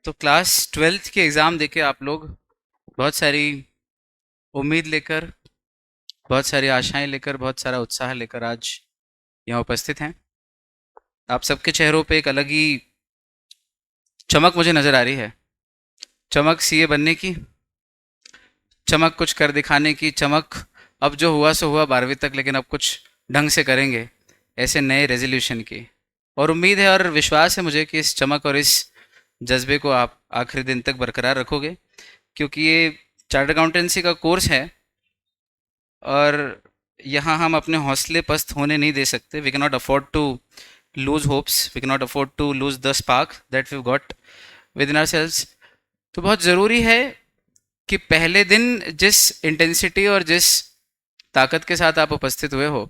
तो class twelfth के exam देके आप लोग बहुत सारी उम्मीद लेकर, बहुत सारी आशाएं लेकर, बहुत सारा उत्साह लेकर आज यहाँ उपस्थित हैं। आप सबके चेहरों पे एक अलग ही चमक मुझे नज़र आ रही है। चमक सीए बनने की, चमक कुछ कर दिखाने की, चमक अब जो हुआ सो हुआ 12वीं तक, लेकिन अब कुछ ढंग से करेंगे, ऐसे नए रेजोल्यूशन की। और उम्मीद है और विश्वास है मुझे कि इस चमक और इस जज्बे को आप आखिरी दिन तक बरकरार रखोगे, क्योंकि ये चार्टर्ड अकाउंटेंसी का कोर्स है और यहाँ हम अपने हौसले पस्त होने नहीं दे सकते। We can not afford to lose hopes, we can not afford to lose the spark that we got within our cells. तो बहुत ज़रूरी है कि पहले दिन जिस इंटेंसिटी और जिस ताकत के साथ आप उपस्थित हुए हो,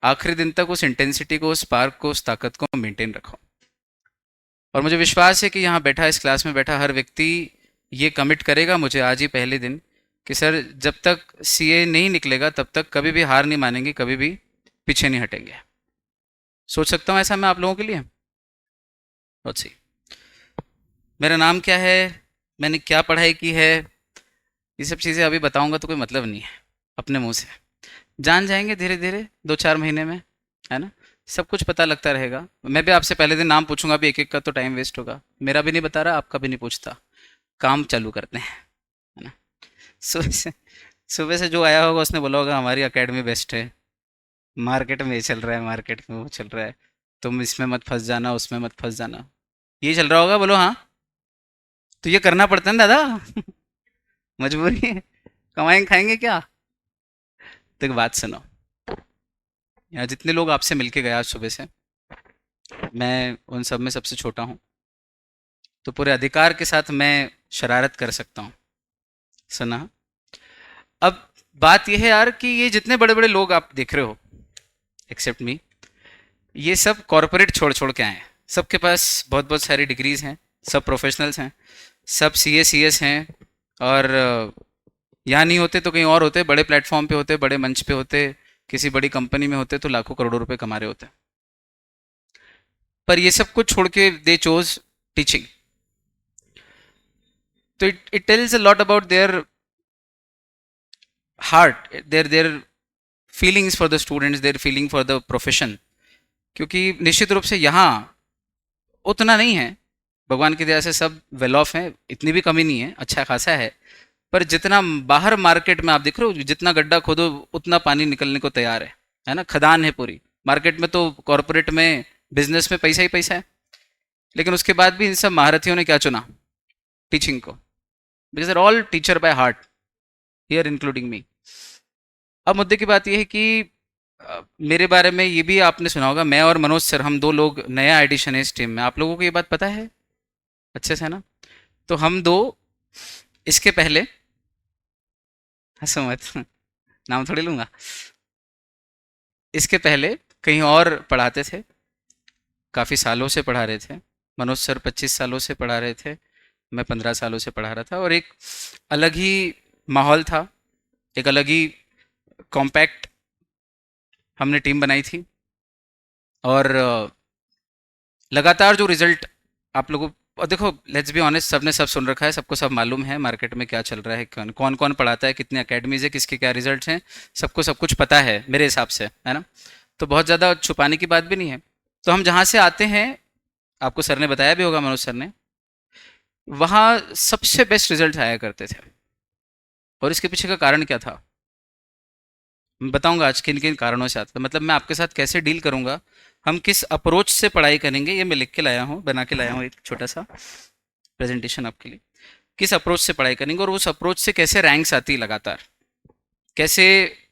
आखिरी दिन तक उस इंटेंसिटी को, उस स्पार्क को, उस ताकत को मेंटेन रखो। और मुझे विश्वास है कि यहाँ बैठा, इस क्लास में बैठा हर व्यक्ति ये कमिट करेगा मुझे आज ही पहले दिन कि सर, जब तक सीए नहीं निकलेगा तब तक कभी भी हार नहीं मानेंगे, कभी भी पीछे नहीं हटेंगे। सोच सकता हूँ ऐसा मैं आप लोगों के लिए? बहुत सही। मेरा नाम क्या है, मैंने क्या पढ़ाई की है, ये सब चीज़ें अभी बताऊंगा तो कोई मतलब नहीं है। अपने मुंह से जान जाएंगे धीरे धीरे, 2-4 महीने में, है ना? सब कुछ पता लगता रहेगा। मैं भी आपसे पहले दिन नाम पूछूंगा भी एक एक का, तो टाइम वेस्ट होगा। मेरा भी नहीं बता रहा, आपका भी नहीं पूछता। काम चालू करते हैं, है ना? सुबह से सुबह से जो आया होगा उसने बोला होगा हमारी एकेडमी बेस्ट है, मार्केट में ये चल रहा है, मार्केट में वो चल रहा है, तुम इसमें मत फंस जाना, उसमें मत फंस जाना। ये चल रहा होगा, बोलो हाँ। तो ये करना पड़ता है ना दादा। मजबूरी है, कमाएंगे खाएंगे क्या? तो एक बात सुनो, यहाँ जितने लोग आपसे मिलके गए आज सुबह से, मैं उन सब में सबसे छोटा हूँ, तो पूरे अधिकार के साथ मैं शरारत कर सकता हूँ। सुना? अब बात यह है यार कि ये जितने बड़े बड़े लोग आप देख रहे हो, एक्सेप्ट मी, ये सब कॉरपोरेट छोड़ छोड़ के आए हैं। सबके पास बहुत बहुत सारी डिग्रीज हैं, सब प्रोफेशनल्स हैं, सब सी एस हैं। और यहाँ नहीं होते तो कहीं और होते, बड़े प्लेटफॉर्म पे होते, बड़े मंच पे होते, किसी बड़ी कंपनी में होते, तो लाखों करोड़ों रुपए कमा रहे होते। पर ये सब कुछ छोड़ के दे चोज टीचिंग। तो it tells a lot about their heart, their feelings for the students, their feeling for the profession. क्योंकि निश्चित रूप से यहाँ उतना नहीं है, भगवान की दया से सब वेल ऑफ हैं, इतनी भी कमी नहीं है, अच्छा खासा है। पर जितना बाहर मार्केट में आप देख रहे हो, जितना गड्ढा खोदो उतना पानी निकलने को तैयार है ना? खदान है पूरी मार्केट में। तो कॉरपोरेट में, बिजनेस में पैसा ही पैसा है। लेकिन उसके बाद भी इन सब महारथियों ने क्या चुना? टीचिंग को। Because are all teacher by heart, here including me. अब मुद्दे की बात यह है कि मेरे बारे में ये भी आपने सुना होगा, मैं और मनोज सर, हम दो लोग नया एडिशन है इस टीम में। आप लोगों को ये बात पता है अच्छे से, है ना? तो हम दो इसके पहले, हंसो मत, नाम थोड़ी लूंगा, इसके पहले कहीं और पढ़ाते थे, काफ़ी सालों से पढ़ा रहे थे। मनोज सर 25 सालों से पढ़ा रहे थे, मैं 15 सालों से पढ़ा रहा था। और एक अलग ही माहौल था, एक अलग ही कॉम्पैक्ट हमने टीम बनाई थी। और लगातार जो रिजल्ट आप लोगों, और देखो लेट्स बी ऑनेस्ट, सबने सब सुन रखा है, सबको सब मालूम है मार्केट में क्या चल रहा है, कौन कौन कौन पढ़ाता है, कितनी अकेडमीज है, किसके क्या रिजल्ट्स हैं, सबको सब कुछ पता है मेरे हिसाब से, है ना? तो बहुत ज़्यादा छुपाने की बात भी नहीं है। तो हम जहाँ से आते हैं, आपको सर ने बताया भी होगा, मनोज सर ने, वहाँ सबसे बेस्ट रिजल्ट आया करते थे। और इसके पीछे का कारण क्या था, मैं बताऊंगा आज किन किन कारणों से आता था। मतलब मैं आपके साथ कैसे डील करूंगा, हम किस अप्रोच से पढ़ाई करेंगे, ये मैं लिख के लाया हूँ, बना के लाया हूँ एक छोटा सा प्रेजेंटेशन आपके लिए। किस अप्रोच से पढ़ाई करेंगे और उस अप्रोच से कैसे रैंक्स आती लगातार, कैसे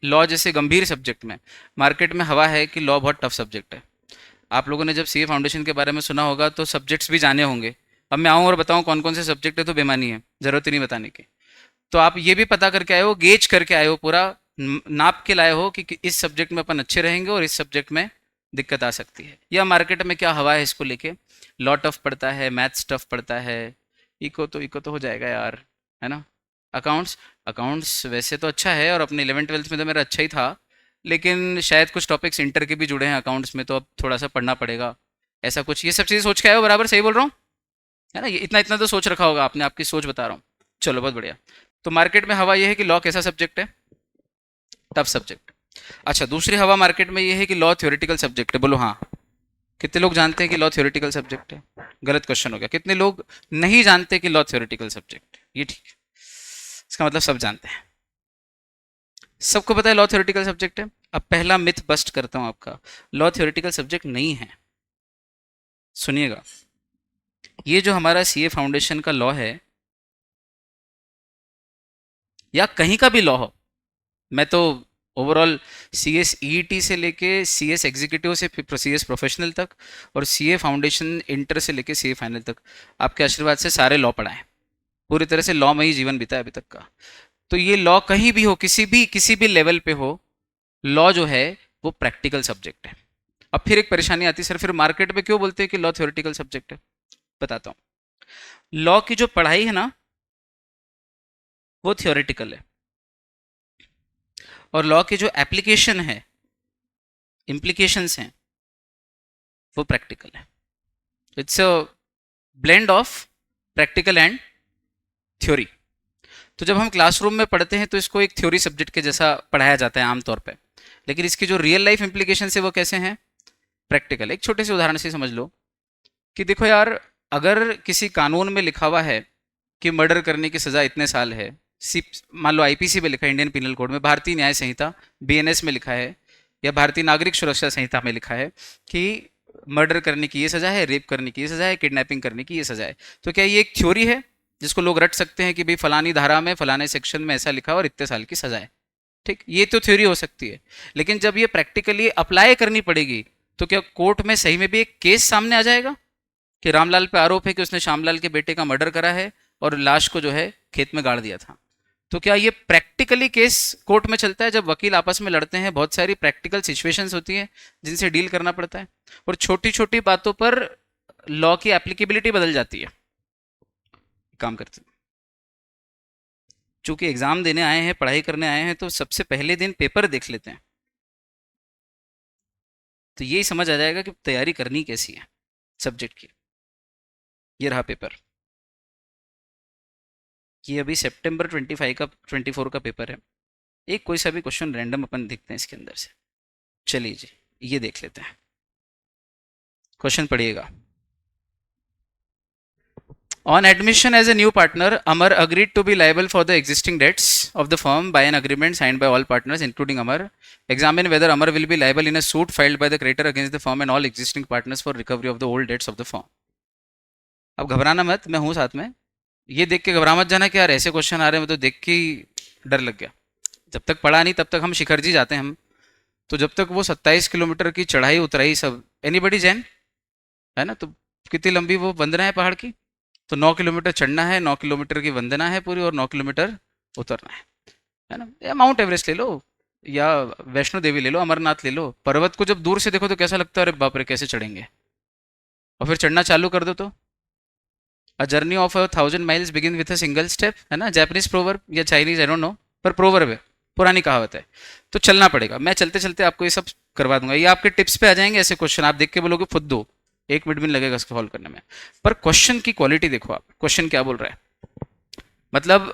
लॉ जैसे गंभीर सब्जेक्ट में, मार्केट में हवा है कि लॉ बहुत टफ सब्जेक्ट है। आप लोगों ने जब सीए फाउंडेशन के बारे में सुना होगा तो सब्जेक्ट्स भी जाने होंगे। अब मैं आऊँ और बताऊँ कौन कौन से सब्जेक्ट है तो बेमानी है, ज़रूरत ही नहीं बताने की। तो आप ये भी पता करके आए हो, गेज करके आए हो, पूरा नाप के लाए हो कि इस सब्जेक्ट में अपन अच्छे रहेंगे और इस सब्जेक्ट में दिक्कत आ सकती है, या मार्केट में क्या हवा है इसको लेके। लॉ टफ पड़ता है, मैथ्स टफ पड़ता है, इको तो हो जाएगा यार, है ना? अकाउंट्स, अकाउंट्स वैसे तो अच्छा है, और अपने 11th 12th में तो मेरा अच्छा ही था, लेकिन शायद कुछ टॉपिक्स इंटर के भी जुड़े हैं अकाउंट्स में, तो अब थोड़ा सा पढ़ना पड़ेगा। ऐसा कुछ ये सब चीज़ें सोच के आए हो, बराबर सही बोल रहा हूँ? है ना, ये इतना इतना तो सोच रखा होगा आपने, आपकी सोच बता रहा हूँ। चलो बहुत बढ़िया। तो मार्केट में हवा ये है कि लॉ कैसा सब्जेक्ट है? Tough subject. अच्छा, दूसरी हवा मार्केट में ये है कि लॉ थ्योरेटिकल सब्जेक्ट है। बोलो हाँ। कितने लोग जानते हैं कि लॉ थ्योरेटिकल सब्जेक्ट है? गलत क्वेश्चन हो गया। कितने लोग नहीं जानते कि लॉ थ्योरेटिकल सब्जेक्ट है? ये ठीक है, इसका मतलब सब जानते हैं। सबको पता है लॉ थ्योरेटिकल सब्जेक्ट है। अब पहला मिथ बस्ट करता हूं आपका, लॉ थ्योरेटिकल सब्जेक्ट नहीं है। सुनिएगा, ये जो हमारा सीए फाउंडेशन का लॉ है, या कहीं का भी लॉ हो, मैं तो overall C S E T से लेके सी एस एग्जीक्यूटिव से सी एस प्रोफेशनल तक, और सी ए फाउंडेशन इंटर से लेके सी ए फाइनल तक, आपके आशीर्वाद से सारे लॉ पढ़ाए, पूरी तरह से लॉ में ही जीवन बिताया अभी तक का। तो ये लॉ कहीं भी हो, किसी भी लेवल पे हो, लॉ जो है वो प्रैक्टिकल सब्जेक्ट है। अब फिर एक परेशानी आती है, सर फिर मार्केट में क्यों बोलते हैं कि लॉ थ्योरेटिकल सब्जेक्ट है? बताता हूँ। लॉ की जो पढ़ाई है ना, वो थ्योरेटिकल है, और लॉ की जो एप्लीकेशन है, इम्प्लीकेशंस हैं, वो प्रैक्टिकल है। It's a blend of practical and theory. तो जब हम क्लासरूम में पढ़ते हैं तो इसको एक थ्योरी सब्जेक्ट के जैसा पढ़ाया जाता है आमतौर पे, लेकिन इसकी जो रियल लाइफ इम्प्लीकेशन है वो कैसे हैं? प्रैक्टिकल। एक छोटे से उदाहरण से समझ लो कि देखो यार, अगर किसी कानून में लिखा हुआ है कि मर्डर करने की सजा इतने साल है, सी मान लो आईपीसी में लिखा है, इंडियन पिनल कोड में, भारतीय न्याय संहिता बीएनएस में लिखा है, या भारतीय नागरिक सुरक्षा संहिता में लिखा है कि मर्डर करने की ये सजा है, रेप करने की ये सजा है, किडनैपिंग करने की ये सजा है, तो क्या ये एक थ्योरी है जिसको लोग रट सकते हैं कि भाई फलानी धारा में फलाने सेक्शन में ऐसा लिखा और इतने साल की सजा है? ठीक, ये तो थ्योरी हो सकती है, लेकिन जब ये प्रैक्टिकली अप्लाई करनी पड़ेगी, तो क्या कोर्ट में सही में भी एक केस सामने आ जाएगा कि रामलाल पे आरोप है कि उसने श्यामलाल के बेटे का मर्डर करा है और लाश को जो है खेत में गाड़ दिया था? तो क्या ये प्रैक्टिकली केस कोर्ट में चलता है? जब वकील आपस में लड़ते हैं, बहुत सारी प्रैक्टिकल सिचुएशंस होती हैं जिनसे डील करना पड़ता है, और छोटी छोटी बातों पर लॉ की एप्लीकेबिलिटी बदल जाती है। काम करते हैं, चूंकि एग्जाम देने आए हैं, पढ़ाई करने आए हैं, तो सबसे पहले दिन पेपर देख लेते हैं, तो यही समझ आ जाएगा कि तैयारी करनी कैसी है सब्जेक्ट की। ये रहा पेपर, ये अभी सितंबर 24 का पेपर है। एक कोई सा भी क्वेश्चन रैंडम अपन देखते हैं इसके अंदर से। चलिए जी, ये देख लेते हैं, क्वेश्चन पढ़िएगा। On admission as a new partner, Amar agreed to be liable for the existing debts of the firm by an agreement signed by all partners, including Amar. Examine whether Amar will be liable in a suit filed by the creditor against the firm and all existing partners for recovery of the old debts of the firm. अब घबराना मत, मैं हूँ साथ में। ये देख के घबरा मत जाना कि यार ऐसे क्वेश्चन आ रहे हैं, तो देख के ही डर लग गया। जब तक पढ़ा नहीं तब तक हम शिखर जी जाते हैं हम, तो जब तक वो 27 किलोमीटर की चढ़ाई उतराई सब, एनीबडी जैन है ना, तो कितनी लंबी वो वंदना है पहाड़ की, तो 9 किलोमीटर चढ़ना है, 9 किलोमीटर की वंदना है पूरी, और 9 किलोमीटर उतरना है ना। या माउंट एवरेस्ट ले लो, या वैष्णो देवी ले लो, अमरनाथ ले लो, पर्वत को जब दूर से देखो तो कैसा लगता है, अरे बाप रे कैसे चढ़ेंगे, और फिर चढ़ना चालू कर दो तो a journey of 1000 miles begin with a single step, है ना, जापानीज प्रोवर्ब या चाइनीज, आई डोंट नो, पर प्रोवर्ब है, पुरानी कहावत है। तो चलना पड़ेगा। मैं चलते चलते आपको ये सब करवा दूंगा, ये आपके टिप्स पे आ जाएंगे ऐसे क्वेश्चन, आप देख के बोलोगे खुद दो, 1 मिनट भी नहीं लगेगा इसको सॉल्व करने में। पर क्वेश्चन की क्वालिटी देखो आप, क्वेश्चन क्या बोल रहा है। मतलब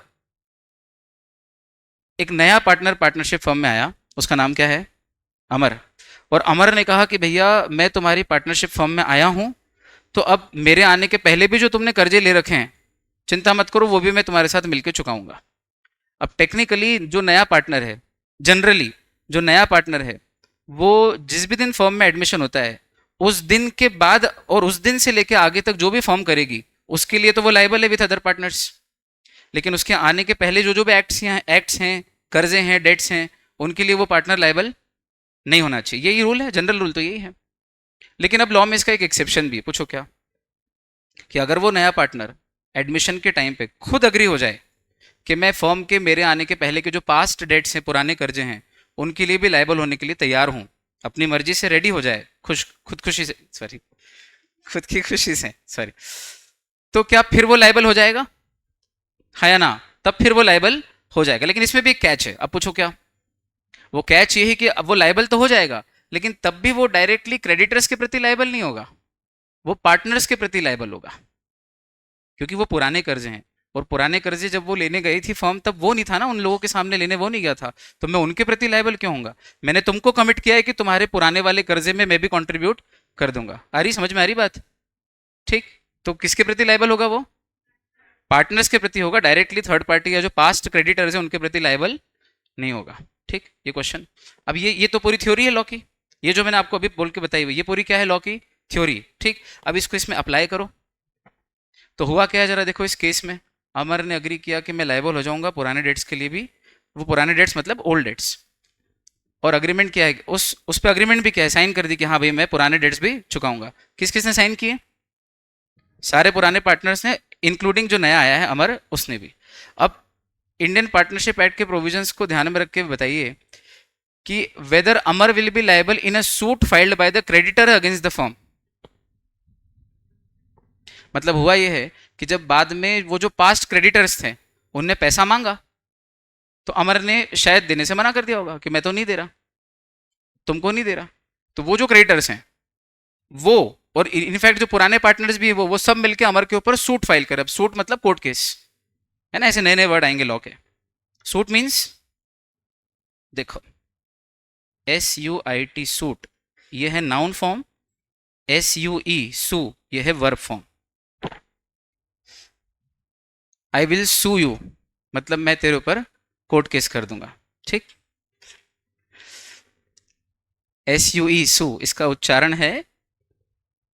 एक नया पार्टनर पार्टनरशिप फर्म में आया, उसका नाम क्या है? अमर। और अमर ने कहा कि भैया मैं तुम्हारी पार्टनरशिप फर्म में आया हूं, तो अब मेरे आने के पहले भी जो तुमने कर्जे ले रखे हैं, चिंता मत करो, वो भी मैं तुम्हारे साथ मिलकर चुकाऊंगा। अब टेक्निकली जो नया पार्टनर है, जनरली जो नया पार्टनर है, वो जिस भी दिन फर्म में एडमिशन होता है, उस दिन के बाद और उस दिन से लेके आगे तक जो भी फर्म करेगी, उसके लिए तो वो लाइबल है विथ अदर पार्टनर्स। लेकिन उसके आने के पहले जो जो भी एक्ट्स हैं, कर्जे हैं, डेट्स हैं, उनके लिए वो पार्टनर लाइबल नहीं होना चाहिए। यही रूल है, जनरल रूल तो यही है। लेकिन अब लॉ में इसका एक एक्सेप्शन भी है। पूछो क्या? कि अगर वो नया पार्टनर एडमिशन के टाइम पे खुद अग्री हो जाए कि मैं फर्म के मेरे आने के पहले के जो पास्ट डेट्स हैं, पुराने कर्जे हैं, उनके लिए भी लाइबल होने के लिए तैयार हूं, अपनी मर्जी से रेडी हो जाए, खुदकुशी से, सॉरी, खुद की खुशी से, सॉरी, तो क्या फिर वो लाइबल हो जाएगा? हाँ या ना? तब फिर वो लाइबल हो जाएगा। लेकिन इसमें भी एक कैच है। अब पूछो क्या? वो कैच ये है कि अब वो लाइबल तो हो जाएगा, लेकिन तब भी वो डायरेक्टली क्रेडिटर्स के प्रति लाइबल नहीं होगा, वो पार्टनर्स के प्रति लाइबल होगा। क्योंकि वो पुराने कर्जे हैं, और पुराने कर्जे जब वो लेने गई थी फर्म, तब वो नहीं था ना उन लोगों के सामने लेने, वो नहीं गया था, तो मैं उनके प्रति लायबल क्यों होऊंगा? मैंने तुमको कमिट किया है कि तुम्हारे पुराने वाले कर्जे में मैं भी कंट्रीब्यूट कर दूंगा। आ रही समझ में, आ रही बात? ठीक। तो किसके प्रति लायबल होगा वो? पार्टनर्स के प्रति होगा डायरेक्टली। थर्ड पार्टी या जो पास्ट क्रेडिटर्स है उनके प्रति लायबल नहीं होगा। ठीक, ये क्वेश्चन। अब ये तो पूरी थ्योरी है लॉ की, ये जो मैंने आपको अभी बोल के बताई हुई ये पूरी क्या है? लॉ की थ्योरी। ठीक, अब इसको इसमें अप्लाई करो। तो हुआ क्या है जरा देखो, इस केस में अमर ने अग्री किया कि मैं लायबल हो जाऊंगा पुराने डेट्स के लिए भी, वो पुराने डेट्स मतलब ओल्ड डेट्स, और अग्रीमेंट क्या है, उस पे अग्रीमेंट भी क्या है, साइन कर दी कि हाँ भाई मैं पुराने डेट्स भी चुकाऊंगा। किस किस ने साइन किए? सारे पुराने पार्टनर्स ने, इंक्लूडिंग जो नया आया है अमर, उसने भी। अब इंडियन पार्टनरशिप एक्ट के प्रोविजंस को ध्यान में रख के बताइए कि whether Amar will be liable in a suit filed by the creditor against the firm. मतलब हुआ ये है कि जब बाद में वो जो पास्ट क्रेडिटर्स थे उनने पैसा मांगा, तो अमर ने शायद देने से मना कर दिया होगा कि मैं तो नहीं दे रहा, तुमको नहीं दे रहा। तो वो जो क्रेडिटर्स हैं वो, और इनफैक्ट जो पुराने पार्टनर्स भी है वो सब मिलके अमर के ऊपर सूट फाइल करे। अब सूट मतलब कोर्ट केस है ना, ऐसे नए नए वर्ड आएंगे लॉ के। सूट मीन्स, देखो, SUIT सूट ये है नाउन फॉर्म, SUE सू ये है verb form. I will sue you मतलब मैं तेरे ऊपर कोर्ट केस कर दूंगा। ठीक, SUE सू इसका उच्चारण है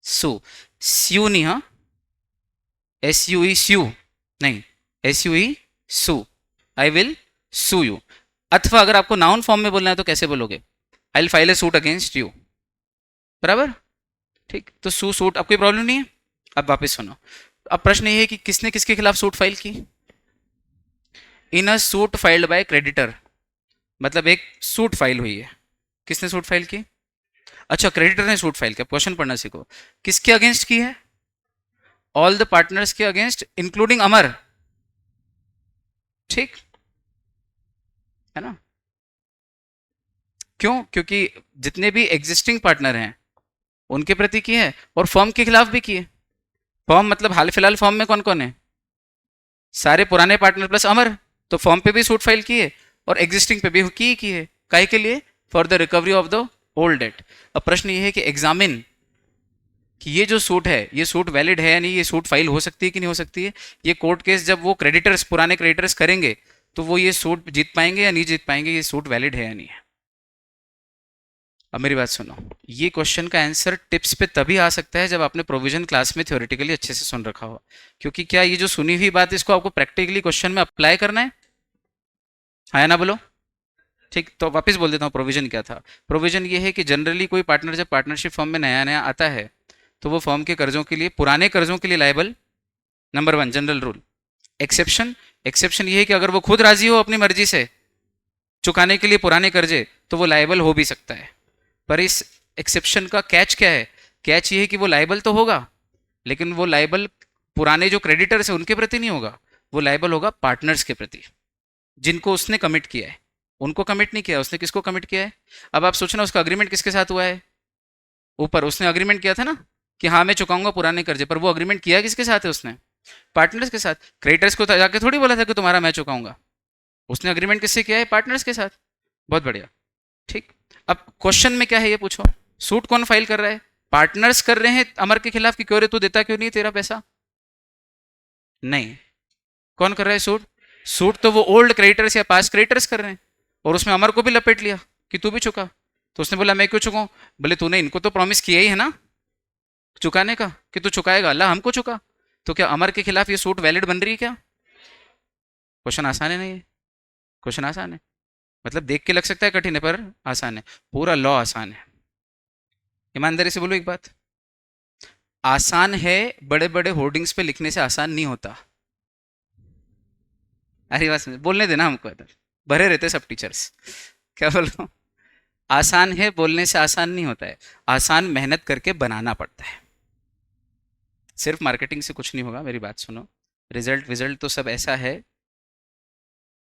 सू, स्यू नहीं, हाँ, SUE स्यू नहीं, SUE sue, I will sue you. अथवा अगर आपको नाउन फॉर्म में बोलना है तो कैसे बोलोगे? I will file A suit against you, बराबर। ठीक, तो सू सूट, अब कोई प्रॉब्लम नहीं है। अब वापस सुनो, अब प्रश्न ये है कि किसने किसके खिलाफ सूट फाइल की? In a suit filed by creditor, मतलब एक सूट फाइल हुई है। किसने सूट फाइल की? अच्छा, क्रेडिटर ने सूट फाइल किया। क्वेश्चन पढ़ना सीखो। किसके अगेंस्ट की है? ऑल द पार्टनर्स के अगेंस्ट इंक्लूडिंग अमर। ठीक है ना? क्यों? क्योंकि जितने भी एग्जिस्टिंग पार्टनर हैं उनके प्रति की है, और फर्म के खिलाफ भी की है। फर्म मतलब हाल फिलहाल फर्म में कौन कौन है? सारे पुराने पार्टनर प्लस अमर। तो फर्म पे भी सूट फाइल की है और एग्जिस्टिंग पे भी की है। काहे के लिए? For the recovery of the old debt. अब प्रश्न ये है कि एग्जामिन कि ये जो सूट है ये सूट वैलिड है या नहीं, ये सूट फाइल हो सकती है कि नहीं हो सकती है। ये कोर्ट केस जब वो क्रेडिटर्स, पुराने क्रेडिटर्स करेंगे तो वो ये सूट जीत पाएंगे या नहीं जीत पाएंगे, ये सूट वैलिड है या नहीं है। अब मेरी बात सुनो, ये क्वेश्चन का आंसर टिप्स पे तभी आ सकता है जब आपने प्रोविजन क्लास में थ्योरेटिकली अच्छे से सुन रखा हो। क्योंकि क्या ये जो सुनी हुई बात इसको आपको प्रैक्टिकली क्वेश्चन में अप्लाई करना है? हाँ या ना बोलो। ठीक, तो वापस बोल देता हूँ प्रोविजन क्या था। प्रोविजन ये है कि जनरली कोई पार्टनर जब पार्टनरशिप फर्म में नया नया आता है तो वो फर्म के कर्जों के लिए, पुराने कर्जों के लिए liable, number 1 general rule. Exception, exception ये है कि अगर वो खुद राजी हो अपनी मर्जी से चुकाने के लिए पुराने कर्जे तो वो लायबल हो भी सकता है। पर इस एक्सेप्शन का कैच क्या है? कैच ये है कि वो लायबल तो होगा, लेकिन वो लायबल पुराने जो क्रेडिटर्स है उनके प्रति नहीं होगा, वो लायबल होगा पार्टनर्स के प्रति, जिनको उसने कमिट किया है। उनको कमिट नहीं किया, उसने किसको कमिट किया है? अब आप सोचना उसका अग्रीमेंट किसके साथ हुआ है? ऊपर उसने अग्रीमेंट किया था ना कि हाँ मैं चुकाऊंगा पुराने कर्जे, पर वो अग्रीमेंट किया किसके साथ है उसने? पार्टनर्स के साथ। क्रेडिटर्स को जाके थोड़ी बोला था कि तुम्हारा मैं चुकाऊंगा, उसने अग्रीमेंट किससे किया है? पार्टनर्स के साथ। बहुत बढ़िया। ठीक, अब क्वेश्चन में क्या है ये पूछो, सूट कौन फाइल कर रहा है? पार्टनर्स कर रहे हैं अमर के खिलाफ कि क्यों रे तू देता क्यों नहीं तेरा पैसा? नहीं, कौन कर रहा है सूट? सूट तो वो ओल्ड क्रेडिटर्स या पास्ट क्रेडिटर्स कर रहे हैं, और उसमें अमर को भी लपेट लिया कि तू भी चुका। तो उसने बोला मैं क्यों चुकाऊं? बोले तूने इनको तो प्रॉमिस किया ही है ना चुकाने का कि तू चुकाएगा, अल्लाह हमको चुका। तो क्या अमर के खिलाफ ये सूट वैलिड बन रही है क्या? क्वेश्चन आसान है नहीं? क्वेश्चन आसान है, मतलब देख के लग सकता है कठिन है पर आसान है। पूरा लॉ आसान है। ईमानदारी से बोलो एक बात, आसान है बड़े बड़े होर्डिंग्स पे लिखने से आसान नहीं होता। अरे बस बोलने देना हमको, इधर भरे रहते सब टीचर्स। क्या बोल रहा हूँ? आसान है बोलने से आसान नहीं होता है, आसान मेहनत करके बनाना पड़ता है। सिर्फ मार्केटिंग से कुछ नहीं होगा, मेरी बात सुनो। रिजल्ट विजल्ट तो सब ऐसा है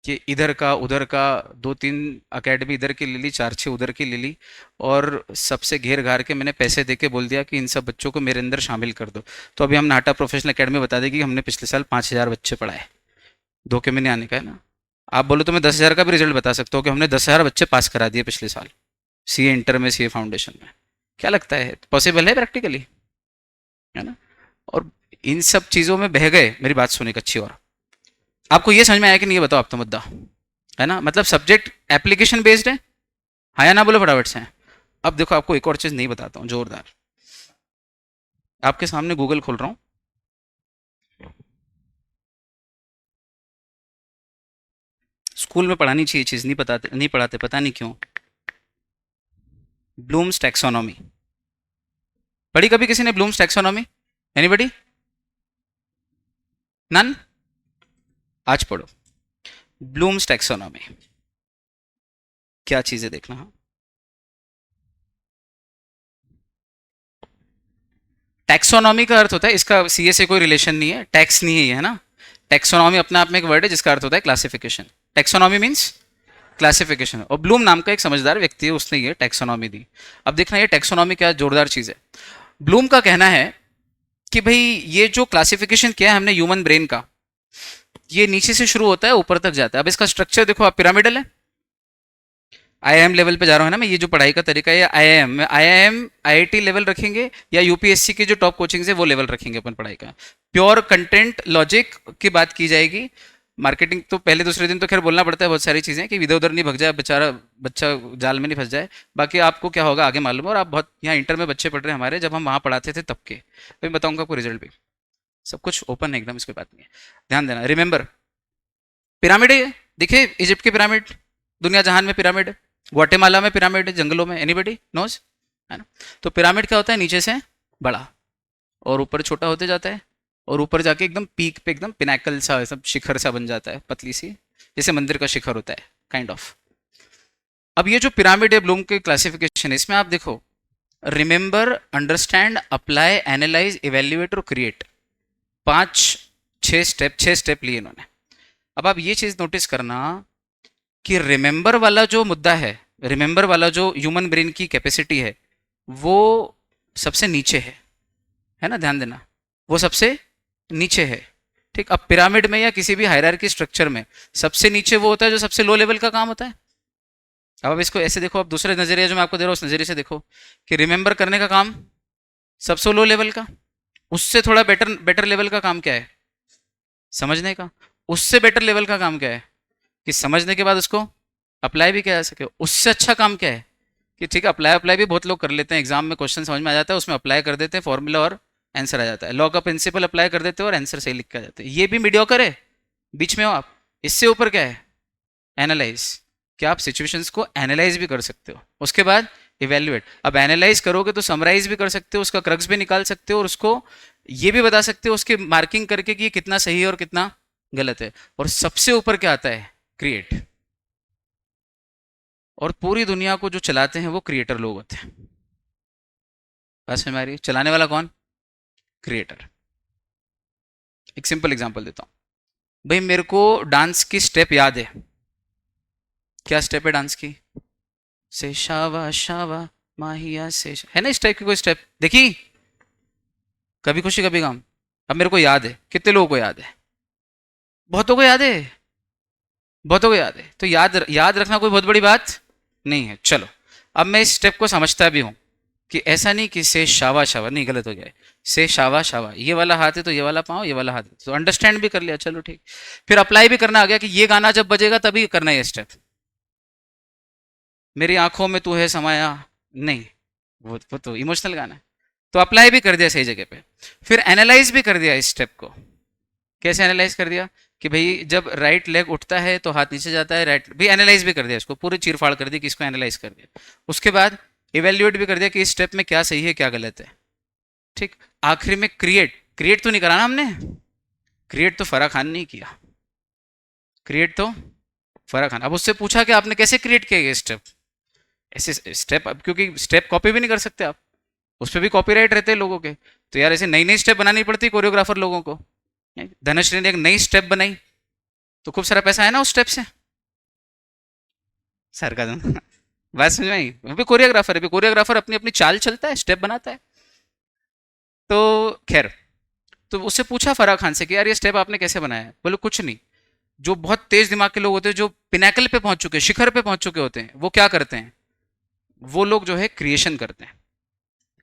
कि इधर का उधर का, दो तीन एकेडमी इधर की ले ली, चार छः उधर की ले ली, और सबसे घेर घार के मैंने पैसे दे के बोल दिया कि इन सब बच्चों को मेरे अंदर शामिल कर दो। तो अभी हम नाटा प्रोफेशनल एकेडमी बता देगी कि हमने पिछले साल 5,000 बच्चे पढ़ाए। धोखे में नहीं आने का है ना। आप बोलो तो मैं 10,000 का भी रिजल्ट बता सकता हूँ कि हमने 10,000 बच्चे पास करा दिए पिछले साल, सीए इंटर में, सीए फाउंडेशन में। क्या लगता है पॉसिबल है प्रैक्टिकली? है ना। और इन सब चीज़ों में बह गए। मेरी बात सुनिए अच्छी, और आपको ये समझ में आया कि नहीं ये बताओ आप तो मुद्दा, है ना। मतलब सब्जेक्ट एप्लीकेशन बेस्ड है, हाँ या ना बोलो फटाफट से। अब देखो आपको एक और चीज़ नहीं बताता हूँ जोरदार, आपके सामने गूगल खोल रहा हूँ। स्कूल में पढ़ानी चाहिए चीज़, नहीं बताते, नहीं पढ़ाते, पता नहीं क्यों। ब्लूम्स टैक्सोनॉमी पढ़ी कभी किसी ने? Bloom's taxonomy, anybody? नन? आज पढ़ो ब्लूम्स टैक्सोनॉमी। क्या चीज़ें देखना, हाँ। टैक्सोनॉमी का अर्थ होता है, इसका सीए से कोई रिलेशन नहीं है, टैक्स नहीं है ये, है ना। टैक्सोनॉमी अपने आप में एक वर्ड है जिसका अर्थ होता है क्लासिफिकेशन। टैक्सोनॉमी मीन्स क्लासिफिकेशन, और ब्लूम नाम का एक समझदार व्यक्ति है, उसने ये टैक्सोनॉमी दी। अब देखना ये टैक्सोनॉमी क्या जोरदार चीज़ है। ब्लूम का कहना है कि भाई ये जो क्लासिफिकेशन किया है हमने ह्यूमन ब्रेन का, ये नीचे से शुरू होता है ऊपर तक जाता है। अब इसका स्ट्रक्चर देखो आप, पिरामिडल है। आईआईएम लेवल पे जा रहा हूँ ना मैं, ये जो पढ़ाई का तरीका है आईआईएम में, आईआईएम आईआईटी लेवल रखेंगे या यूपीएससी के जो टॉप कोचिंग है वो लेवल रखेंगे अपन पढ़ाई का। प्योर कंटेंट लॉजिक की बात की जाएगी। मार्केटिंग तो पहले दूसरे दिन तो खैर बोलना पड़ता है बहुत सारी चीज़ें कि इधर उधर नहीं भग जाए बेचारा बच्चा, जाल में नहीं फंस जाए। बाकी आपको क्या होगा आगे मालूम है। और आप बहुत यहाँ इंटर में बच्चे पढ़ रहे हैं हमारे, जब हम वहाँ पढ़ाते थे तब के, तो मैं बताऊंगा आपको रिजल्ट भी, सब कुछ ओपन है एकदम, इसकी बात नहीं है। ध्यान देना, रिमेंबर पिरामिड है ये। देखिए इजिप्ट के पिरामिड, दुनिया जहान में पिरामिड है, ग्वाटेमाला में पिरामिड है, जंगलों में, एनीबडी नोज, है ना। तो पिरामिड क्या होता है, नीचे से बड़ा और ऊपर छोटा होते जाता है, और ऊपर जाके एकदम पीक पे एकदम पिनाकल सा, सब शिखर सा बन जाता है, पतली सी, जैसे मंदिर का शिखर होता है काइंड ऑफ। अब ये जो पिरामिड है ब्लूम के क्लासिफिकेशन है, इसमें आप देखो remember, understand, apply, analyse, evaluate और क्रिएट, पांच छह स्टेप लिए इन्होंने। अब आप ये चीज नोटिस करना कि रिमेंबर वाला जो मुद्दा है, रिमेंबर वाला जो ह्यूमन ब्रेन की कैपेसिटी है, वो सबसे नीचे है ना। ध्यान देना, वो सबसे नीचे है। ठीक, अब पिरामिड में या किसी भी हायरार्की स्ट्रक्चर में सबसे नीचे वो होता है जो सबसे लो लेवल का काम होता है। अब आप इसको ऐसे देखो, आप दूसरे नजरिया जो मैं आपको दे रहा हूँ उस नजरिए से देखो कि रिमेंबर करने का काम सबसे लो लेवल का, उससे थोड़ा बेटर बेटर लेवल का काम क्या है, समझने का। उससे बेटर लेवल का काम क्या है कि समझने के बाद उसको अप्लाई भी किया जा सके। उससे अच्छा काम क्या है कि ठीक है, अप्लाई अप्लाई भी बहुत लोग कर लेते हैं, एग्जाम में क्वेश्चन समझ में आ जाता है, उसमें अप्लाई कर देते हैं, फॉर्मूला और आंसर आ जाता है, लॉ का प्रिंसिपल अप्लाई कर देते हो और आंसर सही लिख के आ जाते हैं। ये भी मीडियोकर है, बीच में हो आप। इससे ऊपर क्या है, एनालाइज, क्या आप सिचुएशंस को एनालाइज भी कर सकते हो। उसके बाद इवेल्युएट, अब एनालाइज करोगे तो समराइज भी कर सकते हो, उसका क्रक्स भी निकाल सकते हो, और उसको ये भी बता सकते हो उसकी मार्किंग करके कि ये कितना सही है और कितना गलत है। और सबसे ऊपर क्या आता है, क्रिएट। और पूरी दुनिया को जो चलाते हैं वो क्रिएटर लोग होते हैं। बात समझ में आ रही है? चलाने वाला कौन, क्रिएटर। एक सिंपल एग्जांपल देता हूँ, भाई मेरे को डांस की स्टेप याद है। क्या स्टेप है डांस की, से शावा शावा माहिया से है ना, इस टाइप की कोई स्टेप देखी कभी, खुशी कभी गम। अब मेरे को याद है, कितने लोगों को याद है, बहुतों को याद है, बहुतों को याद है। तो याद याद रखना कोई बहुत बड़ी बात नहीं है। चलो अब मैं इस स्टेप को समझता भी हूँ कि ऐसा नहीं कि से शावा शावा, नहीं गलत हो गया है, से शावा शावा, ये वाला हाथ है तो ये वाला पाँव, ये वाला हाथ है, तो अंडरस्टैंड भी कर लिया, चलो ठीक। फिर अप्लाई भी करना आ गया कि ये गाना जब बजेगा तभी करना है ये स्टेप। मेरी आंखों में तू है समाया, नहीं, वो तो इमोशनल गाना है, तो अप्लाई भी कर दिया सही जगह पे। फिर एनालाइज भी कर दिया इस स्टेप को। कैसे एनालाइज कर दिया कि भाई जब राइट लेग उठता है तो हाथ नीचे जाता है, राइट भी एनालाइज भी कर दिया, इसको पूरी चीरफाड़ कर दी कि इसको एनालाइज कर दिया। उसके बाद इवेल्युएट भी कर दिया कि इस स्टेप में क्या सही है क्या गलत है। ठीक, आखिरी में क्रिएट, क्रिएट तो नहीं कराना हमने, क्रिएट तो फराह खान ने किया, क्रिएट तो फराह खान। अब उससे पूछा कि आपने कैसे क्रिएट किया ये स्टेप, ऐसे स्टेप, अब क्योंकि स्टेप कॉपी भी नहीं कर सकते आप, उस पर भी कॉपीराइट रहते हैं लोगों के, तो यार ऐसे नई नई स्टेप बनानी पड़ती कोरियोग्राफर लोगों को। धनश्री ने एक नई स्टेप बनाई, तो खूब सारा पैसा है ना उस स्टेप से। सरकाजम। बात समझ में आई। वो भी कोरियोग्राफर है, भी कोरियोग्राफर अपनी अपनी चाल चलता है, स्टेप बनाता है। तो खैर, तो उससे पूछा फराह खान से कि यार ये स्टेप आपने कैसे बनाया है? बोले कुछ नहीं। जो बहुत तेज दिमाग के लोग होते हैं, जो पिनाकल पे पहुंच चुके हैं, शिखर पे पहुंच चुके होते हैं, वो क्या करते हैं? वो लोग जो है क्रिएशन करते हैं,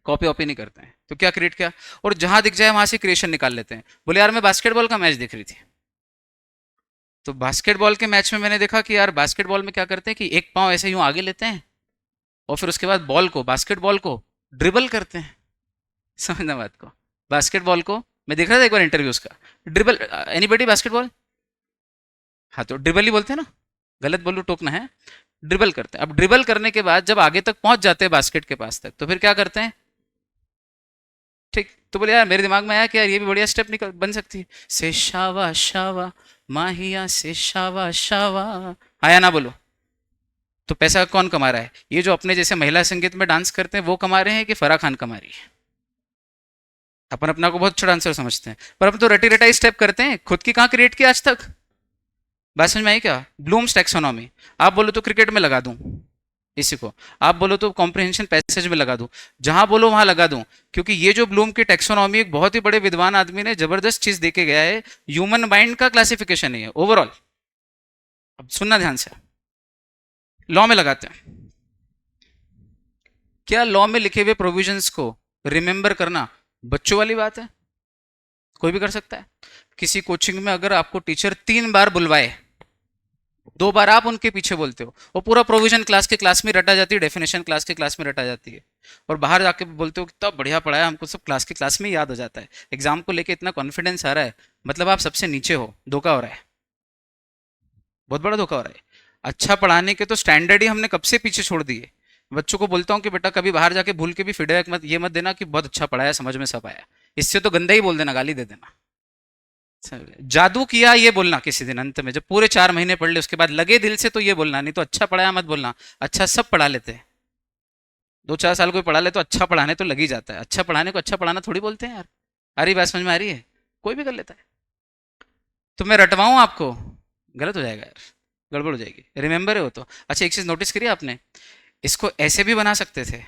कॉपी वॉपी नहीं करते हैं। तो क्या क्रिएट किया, और जहां दिख जाए वहां से क्रिएशन निकाल लेते हैं। बोले यार मैं बास्केटबॉल का मैच देख रही थी, तो बास्केटबॉल के मैच में मैंने देखा कि यार बास्केटबॉल में क्या करते हैं कि एक पाँव ऐसे यूं आगे लेते हैं, और फिर उसके बाद बॉल को, बास्केटबॉल को ड्रिबल करते हैं। समझना बात को। बास्केटबॉल को मैं देख रहा था एक बार इंटरव्यू उसका, ड्रिबल, एनीबॉडी बास्केटबॉल, हाँ तो ड्रिबल ही बोलते हैं ना, गलत बोलूँ टोकना है। ड्रिबल करते हैं। अब ड्रिबल करने के बाद जब आगे तक पहुंच जाते हैं बास्केट के पास तक, तो फिर क्या करते हैं? ठीक, तो बोले यार मेरे दिमाग में आया कि यार ये भी बढ़िया स्टेप निकल बन सकती है। से शावा शावा, माहिया से शावा शावा। आया ना, बोलो। तो पैसा कौन कमा रहा है? ये जो अपने जैसे महिला संगीत में डांस करते हैं वो कमा रहे हैं, कि फराह खान कमा रही है? अपन अपना को बहुत अच्छा डांसर समझते हैं, पर हम तो रटी रटाई स्टेप करते हैं, खुद की कहाँ क्रिएट किया आज तक। बात समझ में आई क्या? ब्लूम्स टैक्सोनॉमी, आप बोलो तो क्रिकेट में लगा दूं इसी को, आप बोलो तो कॉम्प्रिहेंशन पैसेज में लगा दूं, जहां बोलो वहां लगा दूं। क्योंकि ये जो ब्लूम की टैक्सोनॉमी, एक बहुत ही बड़े विद्वान आदमी ने जबरदस्त चीज देके गया है, ह्यूमन माइंड का क्लासिफिकेशन है ओवरऑल। अब सुनना ध्यान से, लॉ में लगाते हैं। क्या लॉ में लिखे हुए प्रोविजंस को रिमेंबर करना बच्चों वाली बात है? कोई भी कर सकता है। किसी कोचिंग में अगर आपको टीचर 3 बार बुलवाए, 2 बार आप उनके पीछे बोलते हो, वो पूरा प्रोविजन क्लास के क्लास में रटा जाती है, डेफिनेशन क्लास के क्लास में रटा जाती है, और बाहर जाके बोलते हो कितना बढ़िया पढ़ाया, हमको सब क्लास के क्लास में याद हो जाता है, एग्जाम को लेके इतना कॉन्फिडेंस आ रहा है, मतलब आप सबसे नीचे हो। धोखा हो रहा है, बहुत बड़ा धोखा हो रहा है। अच्छा पढ़ाने के तो स्टैंडर्ड ही हमने कब से पीछे छोड़ दिए। बच्चों को बोलता हूँ कि बेटा कभी बाहर जाके भूल के भी फीडबैक मत ये मत देना कि बहुत अच्छा पढ़ाया, समझ में सब आया। इससे तो गंदा ही बोल देना, गाली दे देना। जादू किया ये बोलना किसी दिन अंत में, जब पूरे 4 महीने पढ़ ले उसके बाद लगे दिल से, तो ये बोलना, नहीं तो अच्छा पढ़ाया मत बोलना। अच्छा सब पढ़ा लेते हैं, 2-4 साल कोई पढ़ा ले तो अच्छा पढ़ाने तो लग ही जाता है। अच्छा पढ़ाने को अच्छा पढ़ाना थोड़ी बोलते हैं यार। आ रही बात समझ में आ रही है? कोई भी कर लेता है। तो मैं रटवाऊं आपको, गलत हो जाएगा यार, गड़बड़ हो जाएगी। रिमेंबर है वो तो। अच्छा एक चीज नोटिस करिए आपने, इसको ऐसे भी बना सकते थे।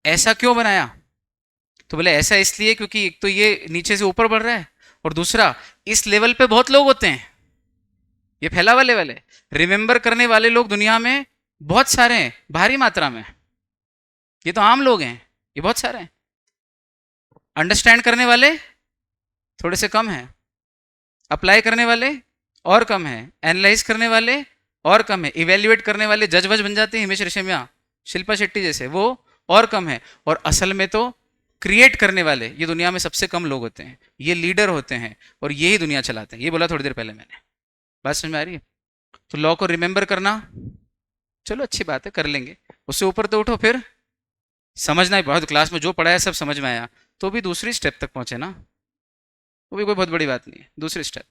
ऐसा क्यों बनाया? तो बोले ऐसा इसलिए क्योंकि एक तो ये नीचे से ऊपर बढ़ रहा है, और दूसरा इस लेवल पे बहुत लोग होते हैं, ये फैला हुआ लेवल है। रिमेंबर करने वाले लोग दुनिया में बहुत सारे हैं, भारी मात्रा में। ये तो आम लोग हैं, ये बहुत सारे हैं। अंडरस्टैंड करने वाले थोड़े से कम हैं, अप्लाई करने वाले और कम है, एनालाइज करने वाले और कम है, इवेल्युएट करने वाले जज वज बन जाते हैं, हिमेश रेशमिया, शिल्पा शेट्टी जैसे, वो और कम है। और असल में तो क्रिएट करने वाले ये दुनिया में सबसे कम लोग होते हैं, ये लीडर होते हैं, और यही दुनिया चलाते हैं। ये बोला थोड़ी देर पहले मैंने। बात समझ में आ रही है? तो लॉ को रिमेंबर करना, चलो अच्छी बात है, कर लेंगे। उससे ऊपर तो उठो, फिर समझना ही बहुत, क्लास में जो पढ़ाया सब समझ में आया, तो भी दूसरी स्टेप तक पहुंचे ना, वो भी कोई बहुत बड़ी बात नहीं है। दूसरी स्टेप,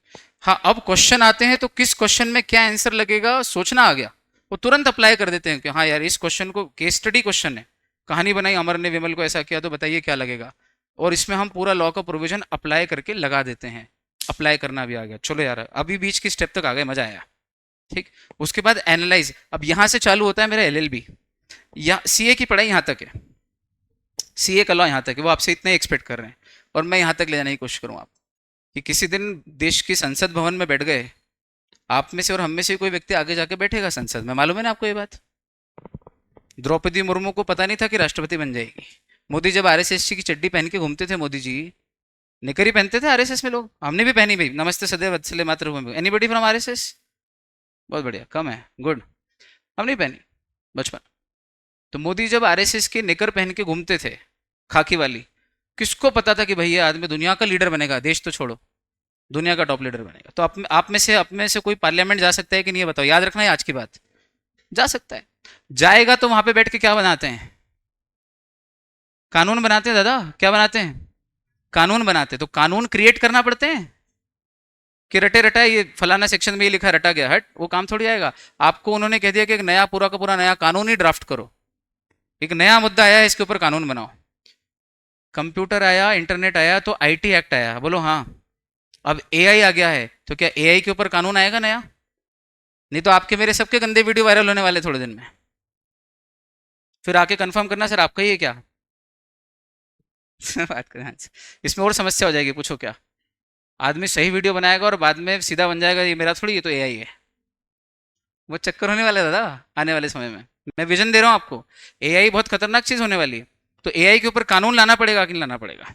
हाँ अब क्वेश्चन आते हैं, तो किस क्वेश्चन में क्या आंसर लगेगा सोचना आ गया, वो तुरंत अप्लाई कर देते हैं कि हाँ यार इस क्वेश्चन को, केस स्टडी क्वेश्चन है, कहानी बनाई अमर ने विमल को ऐसा किया, तो बताइए क्या लगेगा, और इसमें हम पूरा लॉ का प्रोविजन अप्लाई करके लगा देते हैं। अप्लाई करना भी आ गया, चलो यार अभी बीच की स्टेप तक आ गए, मजा आया। ठीक, उसके बाद एनालाइज। अब यहां से चालू होता है मेरा एलएलबी, या सीए की पढ़ाई यहाँ तक है, सीए का लॉ यहाँ तक है, वो आपसे इतना ही एक्सपेक्ट कर रहे हैं, और मैं यहाँ तक ले जाने की कोशिश करूँ आप, कि किसी दिन देश की संसद भवन में बैठ गए, आप में से और हम में से कोई व्यक्ति आगे जाके बैठेगा संसद में, मालूम है ना आपको ये बात? द्रौपदी मुर्मू को पता नहीं था कि राष्ट्रपति बन जाएगी। मोदी जब आरएसएस की चड्डी पहन के घूमते थे, मोदी जी निकर ही पहनते थे आरएसएस में लोग, हमने भी पहनी भाई, नमस्ते सदैव वत्सले मातृभूमि। Anybody from RSS? बहुत बढ़िया, कम है, गुड। हम नहीं पहनी बचपन। तो मोदी जब आरएसएस की निकर पहन के घूमते थे, खाकी वाली, किसको पता था कि भैया आदमी दुनिया का लीडर बनेगा, देश तो छोड़ो दुनिया का टॉप लीडर बनेगा। तो आप में से कोई पार्लियामेंट जा सकता है कि नहीं, ये बताओ, याद रखना है आज की बात। जा सकता है। जाएगा तो वहां पे बैठ के क्या बनाते हैं? कानून बनाते हैं दादा, क्या बनाते हैं? कानून बनाते हैं। तो कानून क्रिएट करना पड़ते हैं, कि रटे रटा ये फलाना सेक्शन में ये लिखा रटा गया, हट वो काम थोड़ी आएगा। आपको उन्होंने कह दिया कि एक नया पूरा का पूरा नया कानून ही ड्राफ्ट करो, एक नया मुद्दा आया है इसके ऊपर कानून बनाओ। कंप्यूटर आया, इंटरनेट आया, तो आईटी एक्ट आया, बोलो हाँ। अब एआई आ गया है तो क्या एआई के ऊपर कानून आएगा नया? नहीं तो आपके मेरे सबके गंदे वीडियो वायरल होने वाले थोड़े दिन में, फिर आके कंफर्म करना सर आपका ही है क्या? बात करें आज इसमें और समस्या हो जाएगी, पूछो क्या। आदमी सही वीडियो बनाएगा और बाद में सीधा बन जाएगा ये मेरा थोड़ी, ये तो एआई है। वो चक्कर होने वाला है दादा आने वाले समय में। मैं विजन दे रहा हूँ आपको, एआई बहुत खतरनाक चीज होने वाली है। तो एआई के ऊपर कानून लाना पड़ेगा कि नहीं लाना पड़ेगा?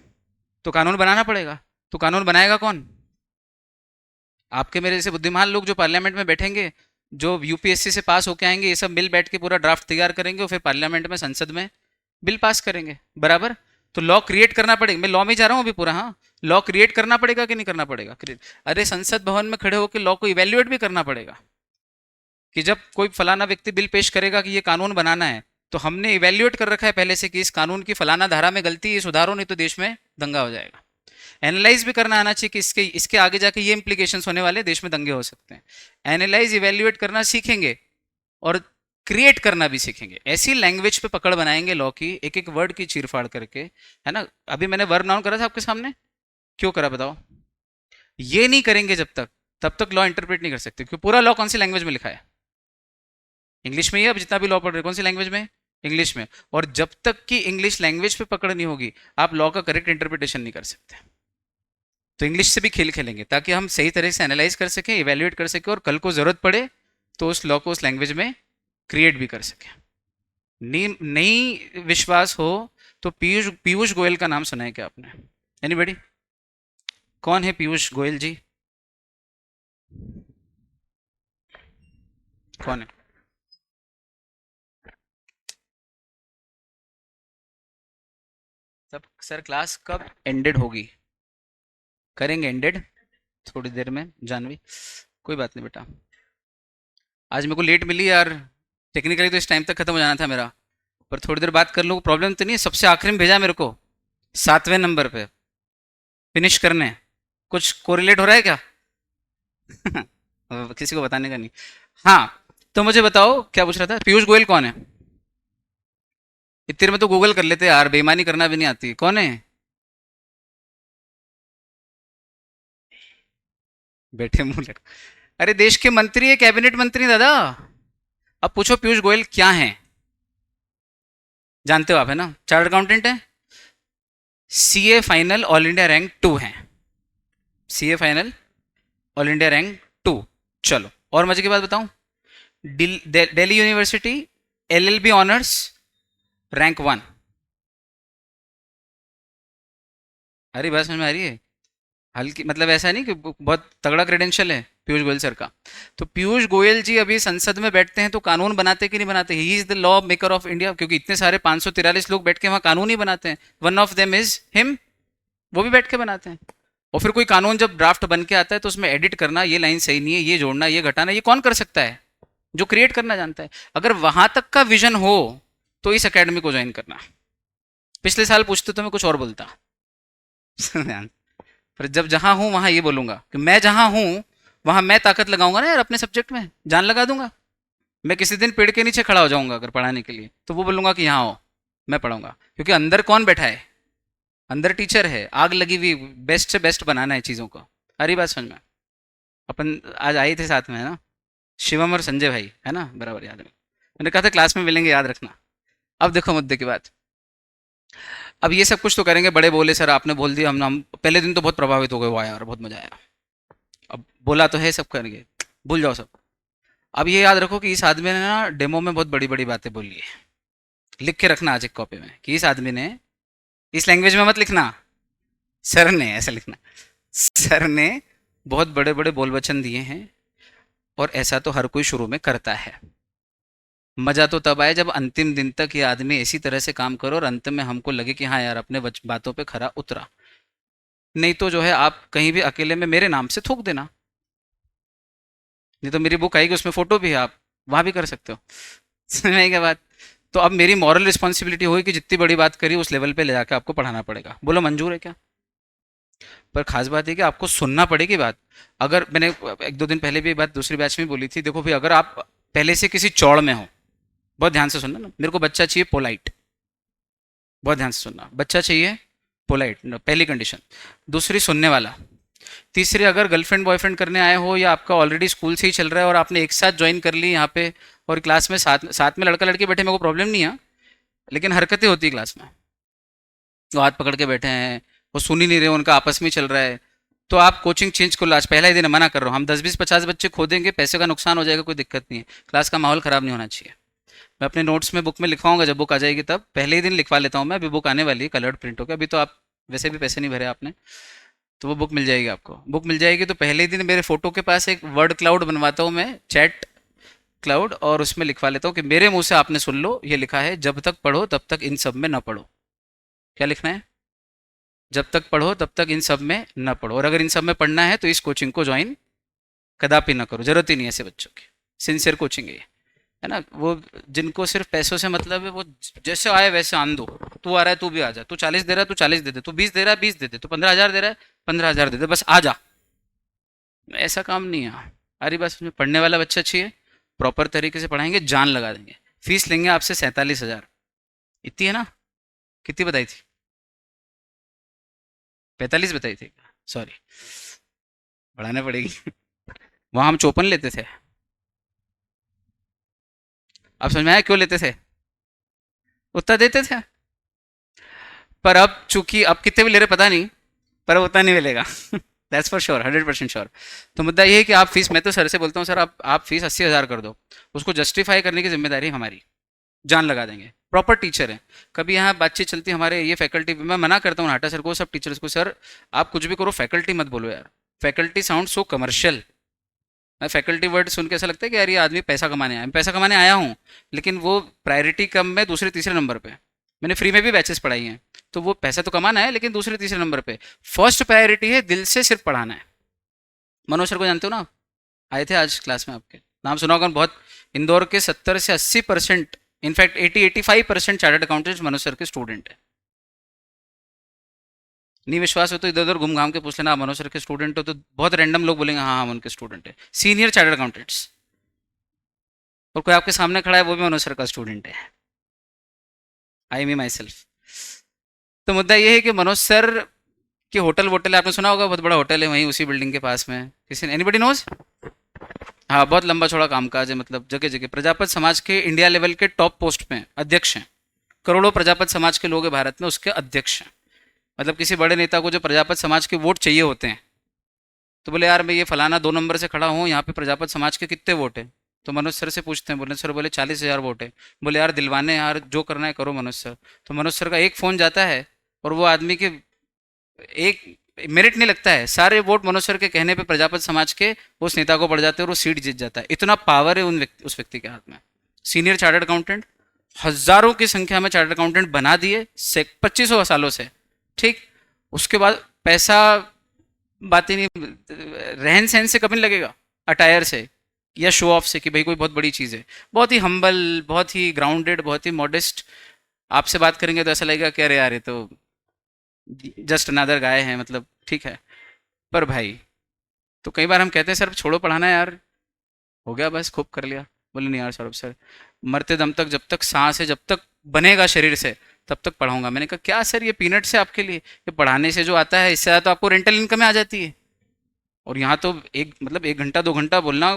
तो कानून बनाना पड़ेगा। तो कानून बनाएगा कौन? आपके मेरे जैसे बुद्धिमान लोग जो पार्लियामेंट में बैठेंगे, जो यूपीएससी से पास होके आएंगे, ये सब मिल बैठ के पूरा ड्राफ्ट तैयार करेंगे और फिर पार्लियामेंट में संसद में बिल पास करेंगे बराबर। तो लॉ क्रिएट करना पड़ेगा, मैं लॉ में जा रहा हूँ अभी पूरा। हाँ, लॉ क्रिएट करना पड़ेगा कि नहीं करना पड़ेगा? अरे संसद भवन में खड़े होकर लॉ को इवेल्युएट भी करना पड़ेगा कि जब कोई फलाना व्यक्ति बिल पेश करेगा कि ये कानून बनाना है, तो हमने इवेल्युएट कर रखा है पहले से कि इस कानून की फलाना धारा में गलती, ये सुधारो नहीं तो देश में दंगा हो जाएगा। एनालाइज भी करना आना चाहिए कि इसके इसके आगे जाके ये इंप्लीकेशंस होने वाले, देश में दंगे हो सकते हैं। एनालाइज इवेल्युएट करना सीखेंगे और क्रिएट करना भी सीखेंगे। ऐसी लैंग्वेज पे पकड़ बनाएंगे लॉ की, एक एक वर्ड की चीरफाड़ करके, है ना। अभी मैंने वर्ब नाउन करा था आपके सामने, क्यों करा बताओ? ये नहीं करेंगे जब तक, तब तक लॉ इंटरप्रेट नहीं कर सकते। क्योंकि पूरा लॉ कौन सी लैंग्वेज में लिखा है? इंग्लिश में ही। अब जितना भी लॉ पढ़ रहे कौन सी लैंग्वेज में? इंग्लिश में। और जब तक कि इंग्लिश लैंग्वेज पे पकड़ नहीं होगी, आप लॉ का करेक्ट इंटरप्रिटेशन नहीं कर सकते। तो इंग्लिश से भी खेल खेलेंगे ताकि हम सही तरह से एनालाइज कर सकें, इवेल्युएट कर सकें, और कल को जरूरत पड़े तो उस लॉ को उस लैंग्वेज में क्रिएट भी कर सकें। नहीं विश्वास हो तो पीयूष पीयूष गोयल का नाम सुना है क्या आपने? एनीबडी? कौन है पीयूष गोयल जी? कौन है? सब सर क्लास कब एंडेड होगी? करेंगे एंडेड थोड़ी देर में जानवी, कोई बात नहीं बेटा। आज मेरे को लेट मिली यार, टेक्निकली तो इस टाइम तक खत्म हो जाना था मेरा, पर थोड़ी देर बात कर लूँ, प्रॉब्लम तो नहीं है। सबसे आखिरी में भेजा मेरे को 7वें नंबर पे फिनिश करने। कुछ कोरिलेट हो रहा है क्या? किसी को बताने का नहीं। हाँ, तो मुझे बताओ क्या पूछ रहा था? पीयूष गोयल कौन है? इतने में तो गूगल कर लेते यार, बेईमानी करना भी नहीं आती। कौन है? बैठे मुंह लग। अरे देश के मंत्री है, कैबिनेट मंत्री दादा। अब पूछो पीयूष गोयल क्या है? जानते हो आप, है ना, चार्टर्ड अकाउंटेंट है। CA final all India rank 2 है। CA final all India rank 2। चलो और मजे की बात बताऊं, Delhi university LLB honours rank 1। अरे बात समझ में आ रही है? हल्की मतलब ऐसा नहीं कि बहुत तगड़ा क्रेडेंशियल है पीयूष गोयल सर का। तो पीयूष गोयल जी अभी संसद में बैठते हैं तो कानून बनाते कि नहीं बनाते? He is the law maker of India, क्योंकि इतने सारे 543 लोग बैठ के वहाँ कानून ही बनाते हैं। One of them is him, वो भी बैठ के बनाते हैं। और फिर कोई कानून जब ड्राफ्ट बन के आता है तो उसमें एडिट करना, ये लाइन सही नहीं है, ये जोड़ना, ये घटाना, ये कौन कर सकता है? जो क्रिएट करना जानता है। अगर वहां तक का विजन हो तो इस एकेडमी को ज्वाइन करना। पिछले साल पूछते तो मैं कुछ और बोलता पर जब जहां हूं वहां ये बोलूंगा कि मैं जहां हूं वहां मैं ताकत लगाऊंगा ना यार, अपने सब्जेक्ट में जान लगा दूंगा। मैं किसी दिन पेड़ के नीचे खड़ा हो जाऊंगा अगर पढ़ाने के लिए, तो वो बोलूंगा कि यहाँ हो, मैं पढ़ाऊंगा। क्योंकि अंदर कौन बैठा है? अंदर टीचर है, आग लगी हुई, बेस्ट से बेस्ट बनाना है चीज़ों को। हरी बात समझ में? अपन आज आए थे साथ में, है ना, शिवम और संजय भाई, है ना, बराबर याद है। मैंने कहा था क्लास में मिलेंगे, याद रखना। अब देखो मुद्दे की बात। अब ये सब कुछ तो करेंगे, बड़े बोले सर आपने बोल दिया, हम पहले दिन तो बहुत प्रभावित हो गए, वाह यार बहुत मजा आया। अब बोला तो है, सब करेंगे, भूल जाओ सब। अब ये याद रखो कि इस आदमी ने ना डेमो में बहुत बड़ी बड़ी बातें बोली है। लिख के रखना आज एक कॉपी में कि इस आदमी ने, इस लैंग्वेज में मत लिखना, सर ने ऐसा लिखना, सर ने बहुत बड़े बड़े बोल वचन दिए हैं और ऐसा तो हर कोई शुरू में करता है। मजा तो तब आए जब अंतिम दिन तक ये आदमी इसी तरह से काम करो और अंत में हमको लगे कि हाँ यार अपने बातों पे खरा उतरा। नहीं तो जो है आप कहीं भी अकेले में मेरे नाम से थूक देना। नहीं तो मेरी बुक आएगी, उसमें फोटो भी है, आप वहां भी कर सकते हो। समझ में आई क्या बात? तो अब मेरी मॉरल रिस्पॉन्सिबिलिटी होगी कि जितनी बड़ी बात करी उस लेवल पे ले जाकर आपको पढ़ाना पड़ेगा। बोलो मंजूर है क्या? पर खास बात है कि आपको सुनना पड़ेगी बात। अगर मैंने एक दो दिन पहले भी ये बात दूसरी बैच में बोली थी, देखो भाई अगर आप पहले से किसी चौड़ में हो, बहुत ध्यान से सुनना ना, मेरे को बच्चा चाहिए पोलाइट, बहुत ध्यान से सुनना, बच्चा चाहिए पोलाइट, पहली कंडीशन। दूसरी सुनने वाला, तीसरे, अगर गर्लफ्रेंड बॉयफ्रेंड करने आए हो या आपका ऑलरेडी स्कूल से ही चल रहा है और आपने एक साथ ज्वाइन कर ली यहाँ पे, और क्लास में साथ साथ में लड़का लड़की बैठे, मेरे को प्रॉब्लम नहीं है, लेकिन हरकतें होती है क्लास में, वो हाथ पकड़ के बैठे हैं, वो सुन ही नहीं रहे, उनका आपस में ही चल रहा है, तो आप कोचिंग चेंज कर लो। आज पहला ही दिन है, मना कर रहा हूँ। हम 10 20 50 बच्चे खो देंगे, पैसे का नुकसान हो जाएगा, कोई दिक्कत नहीं है, क्लास का माहौल ख़राब नहीं होना चाहिए। मैं अपने नोट्स में बुक में लिखवाऊंगा, जब बुक आ जाएगी तब पहले ही दिन लिखवा लेता हूँ मैं। अभी बुक आने वाली है कलर्ड प्रिंट होकर, अभी तो आप वैसे भी पैसे नहीं भरे आपने, तो वो बुक मिल जाएगी आपको। बुक मिल जाएगी तो पहले ही दिन मेरे फोटो के पास एक वर्ड क्लाउड बनवाता हूँ मैं, चैट क्लाउड, और उसमें लिखवा लेता हूँ कि मेरे मुंह से आपने सुन लो, ये लिखा है, जब तक पढ़ो तब तक इन सब में न पढ़ो। क्या लिखना है? जब तक पढ़ो तब तक इन सब में न पढ़ो, और अगर इन सब में पढ़ना है तो इस कोचिंग को ज्वाइन कदापि ना करो, जरूरत ही नहीं है ऐसे बच्चों की। सिंसियर कोचिंग है ये, है ना? वो जिनको सिर्फ पैसों से मतलब है, वो जैसे आए वैसे आन दो। तू आ रहा है तू भी आ जा, तू 40 दे रहा है तू 40 दे दे, तू 20 दे रहा है 20 दे दे, तू 15,000 दे रहा है 15,000 दे दे, बस आ जा। ऐसा काम नहीं है। अरे बस में पढ़ने वाला बच्चा चाहिए, प्रॉपर तरीके से पढ़ाएंगे, जान लगा देंगे। फीस लेंगे आपसे 47,000, इतनी है ना? कितनी बताई थी? 45 बताई थी, सॉरी, बढ़ाना पड़ेगी। वहाँ हम 54 लेते थे। आप समझ में आया क्यों लेते थे? उतना देते थे, पर अब चूंकि अब कितने भी ले रहे पता नहीं, पर अब उतना नहीं मिलेगा। That's for sure, 100% sure. तो मुद्दा ये है कि आप फीस, मैं तो सर से बोलता हूँ, सर आप फीस 80,000 कर दो, उसको जस्टिफाई करने की जिम्मेदारी हमारी, जान लगा देंगे, प्रॉपर टीचर है। कभी यहाँ बातचीत चलती है हमारे ये फैकल्टी, मैं मना करता हूँ नाटा सर को, सब टीचर्स को, सर आप कुछ भी करो फैकल्टी मत बोलो यार, faculty sound so commercial. Faculty word सुन के ऐसा लगता है कि यार ये आदमी पैसा कमाने आया है। मैं पैसा कमाने आया हूँ, लेकिन वो प्रायोरिटी कम में दूसरे तीसरे नंबर पे। मैंने फ्री में भी बैचेस पढ़ाई हैं, तो वो पैसा तो कमाना है, लेकिन दूसरे तीसरे नंबर पे। फर्स्ट प्रायोरिटी है दिल से सिर्फ पढ़ाना है। मनोज सर को जानते हो ना आप? आए थे आज क्लास में, आपके नाम सुना होगा बहुत। इंदौर के 70 से 80%, in fact 80 85% chartered accountant Manoj sir के स्टूडेंट है। नहीं विश्वास हो तो इधर उधर घूम घाम के पूछ लेना, आप मनोज सर के स्टूडेंट हो, तो बहुत रैंडम लोग बोलेंगे हाँ हम उनके स्टूडेंट है, सीनियर चार्टर्ड अकाउंटेंट्स। और कोई आपके सामने खड़ा है वो भी मनोज सर का स्टूडेंट है, आई मी माई सेल्फ। तो मुद्दा ये है कि मनोज सर के होटल वोटल है, आपने सुना होगा, बहुत बड़ा होटल है वहीं उसी बिल्डिंग के पास में, किसी ने, एनीबडी नोज? हाँ, बहुत लंबा चौड़ा कामकाज है, मतलब जगह जगह प्रजापत समाज के इंडिया लेवल के टॉप पोस्ट पे हैं, अध्यक्ष हैं। करोड़ों प्रजापत समाज के लोग हैं भारत में, उसके अध्यक्ष हैं। मतलब किसी बड़े नेता को जो प्रजापत समाज के वोट चाहिए होते हैं, तो बोले यार मैं ये फलाना 2 नंबर से खड़ा हूँ, यहाँ पे प्रजापत समाज के कितने वोट हैं? तो मनोज सर से पूछते हैं, बोले सर, बोले 40,000 वोट है। बोले यार दिलवाने, यार जो करना है करो मनोज सर। तो मनोज सर का एक फ़ोन जाता है और वो आदमी के एक मेरिट नहीं लगता है, सारे वोट मनोज सर के कहने पे प्रजापत समाज के उस नेता को पड़ जाते हैं और वो सीट जीत जाता है। इतना पावर है उस व्यक्ति के हाथ में। सीनियर चार्टर्ड अकाउंटेंट, हजारों की संख्या में चार्टर्ड अकाउंटेंट बना दिए 2500 सालों से, ठीक। उसके बाद पैसा बात ही नहीं, रहन सहन से कभी नहीं लगेगा, अटायर से या शो ऑफ से कि भाई कोई बहुत बड़ी चीज़ है। बहुत ही हम्बल, बहुत ही ग्राउंडेड, बहुत ही मॉडेस्ट। आपसे बात करेंगे तो ऐसा लगेगा कि अरे यार ये तो जस्ट अनदर गाय है, मतलब ठीक है। पर भाई, तो कई बार हम कहते हैं सर छोड़ो पढ़ाना यार, हो गया बस खूब कर लिया। बोले नहीं यार सौरभ सर, मरते दम तक, जब तक सांस है, जब तक बनेगा शरीर से, तब तक पढ़ाऊंगा। मैंने कहा क्या सर, ये पीनट्स है आपके लिए, ये पढ़ाने से जो आता है इससे ज़्यादा तो आपको रेंटल इनकम आ जाती है। और यहाँ तो एक मतलब 1 घंटा 2 घंटा बोलना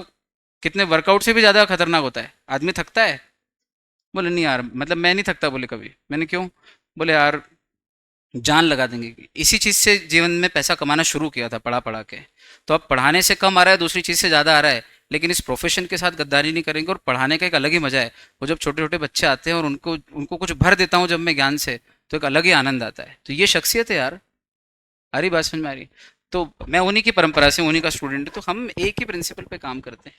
कितने वर्कआउट से भी ज़्यादा खतरनाक होता है, आदमी थकता है। बोले नहीं यार, मतलब मैं नहीं थकता। बोले कभी? मैंने क्यों? बोले यार जान लगा देंगे। इसी चीज़ से जीवन में पैसा कमाना शुरू किया था, पढ़ा पढ़ा के। तो अब पढ़ाने से कम आ रहा है, दूसरी चीज़ से ज़्यादा आ रहा है, लेकिन इस प्रोफेशन के साथ गद्दारी नहीं करेंगे। और पढ़ाने का एक अलग ही मज़ा है। वो जब छोटे छोटे बच्चे आते हैं और उनको उनको कुछ भर देता हूँ जब मैं ज्ञान से, तो एक अलग ही आनंद आता है। तो ये शख्सियत है यार। आ रही बात समझ में? आ रही? तो मैं उन्हीं की परंपरा से, उन्हीं का स्टूडेंट है, तो हम एक ही प्रिंसिपल पे काम करते हैं,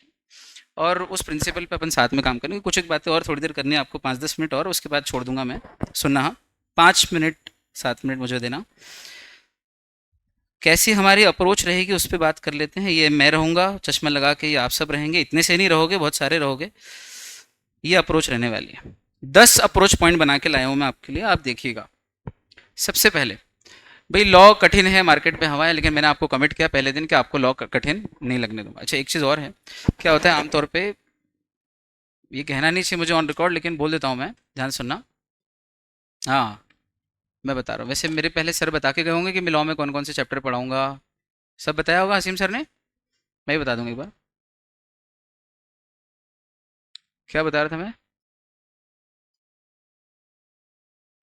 और उस प्रिंसिपल पे अपन साथ में काम करेंगे। कुछ एक बातें और थोड़ी देर करनी है आपको, 5 10 मिनट और, उसके बाद छोड़ दूंगा मैं। सुनना, हाँ, 5 मिनट 7 मिनट मुझे देना। कैसी हमारी अप्रोच रहेगी उस पर बात कर लेते हैं। ये मैं रहूँगा चश्मा लगा के, ये आप सब रहेंगे, इतने से नहीं रहोगे, बहुत सारे रहोगे। ये अप्रोच रहने वाली है। 10 अप्रोच पॉइंट बना के लाया हूँ मैं आपके लिए, आप देखिएगा। सबसे पहले, भाई लॉ कठिन है, मार्केट में हवा है, लेकिन मैंने आपको कमिट किया पहले दिन कि आपको लॉ कठिन नहीं लगने दूंगा। अच्छा, एक चीज़ और है, क्या होता है आमतौर पे, ये कहना नहीं चाहिए मुझे ऑन रिकॉर्ड, लेकिन बोल देता हूँ मैं, ध्यान सुनना। हाँ, मैं बता रहा हूँ, वैसे मेरे पहले सर बता के गए होंगे कि मैं लॉ में कौन कौन से चैप्टर पढ़ाऊंगा, सब बताया होगा हसीम सर ने, मैं ही बता दूंगा एक बार। क्या बता रहा था मैं?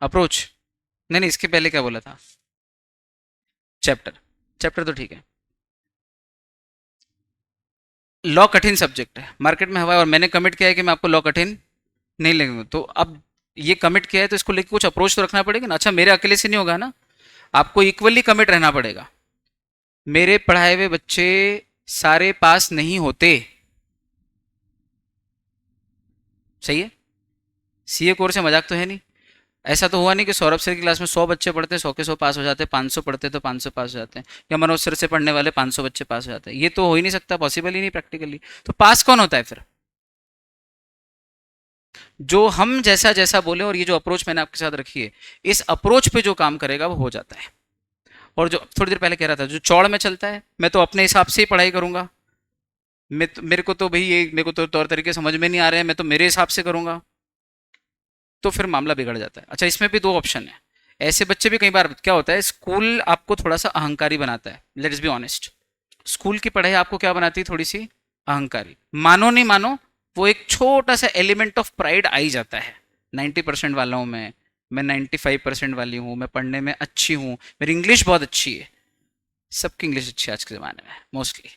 अप्रोच। नहीं नहीं, इसके पहले क्या बोला था? चैप्टर। चैप्टर तो ठीक है। लॉ कठिन सब्जेक्ट है, मार्केट में हवा है, और मैंने कमिट किया है कि मैं आपको लॉ कठिन नहीं लगेगा, तो अब ये कमिट किया है तो इसको लेके कुछ अप्रोच तो रखना पड़ेगा ना। अच्छा, मेरे अकेले से नहीं होगा ना, आपको इक्वली कमिट रहना पड़ेगा। मेरे पढ़ाए हुए बच्चे सारे पास नहीं होते, सही है। सीए कोर्स से मजाक तो है नहीं। ऐसा तो हुआ नहीं कि सौरभ सर की क्लास में 100 बच्चे पढ़ते हैं, 100 के 100 पास हो जाते हैं, 500 पढ़ते तो 500 पास हो जाते हैं, या मनोज सर से पढ़ने वाले 500 बच्चे पास हो जाते हैं। ये तो हो ही नहीं सकता, पॉसिबल ही नहीं प्रैक्टिकली। तो पास कौन होता है फिर? जो हम जैसा जैसा बोले, और ये जो अप्रोच मैंने आपके साथ रखी है, इस अप्रोच पे जो काम करेगा वो हो जाता है। और जो थोड़ी देर पहले कह रहा था, जो चौड़ में चलता है, मैं तो अपने हिसाब से ही पढ़ाई करूंगा। मेरे को तो भाई ये, मेरे को तो तौर तरीके समझ में नहीं आ रहे हैं, मैं तो मेरे हिसाब से करूंगा, तो फिर मामला बिगड़ जाता है। अच्छा, इसमें भी दो ऑप्शन है। ऐसे बच्चे भी कई बार क्या होता है, स्कूल आपको थोड़ा सा अहंकारी बनाता है, लेट्स बी ऑनेस्ट। स्कूल की पढ़ाई आपको क्या बनाती है, थोड़ी सी अहंकारी। मानो नहीं मानो, वो एक छोटा सा एलिमेंट ऑफ प्राइड आ ही जाता है। 90% वाला हूँ मैं 95% वाली हूँ, मैं पढ़ने में अच्छी हूँ, मेरी इंग्लिश बहुत अच्छी है। सबकी इंग्लिश अच्छी है आज के ज़माने में मोस्टली।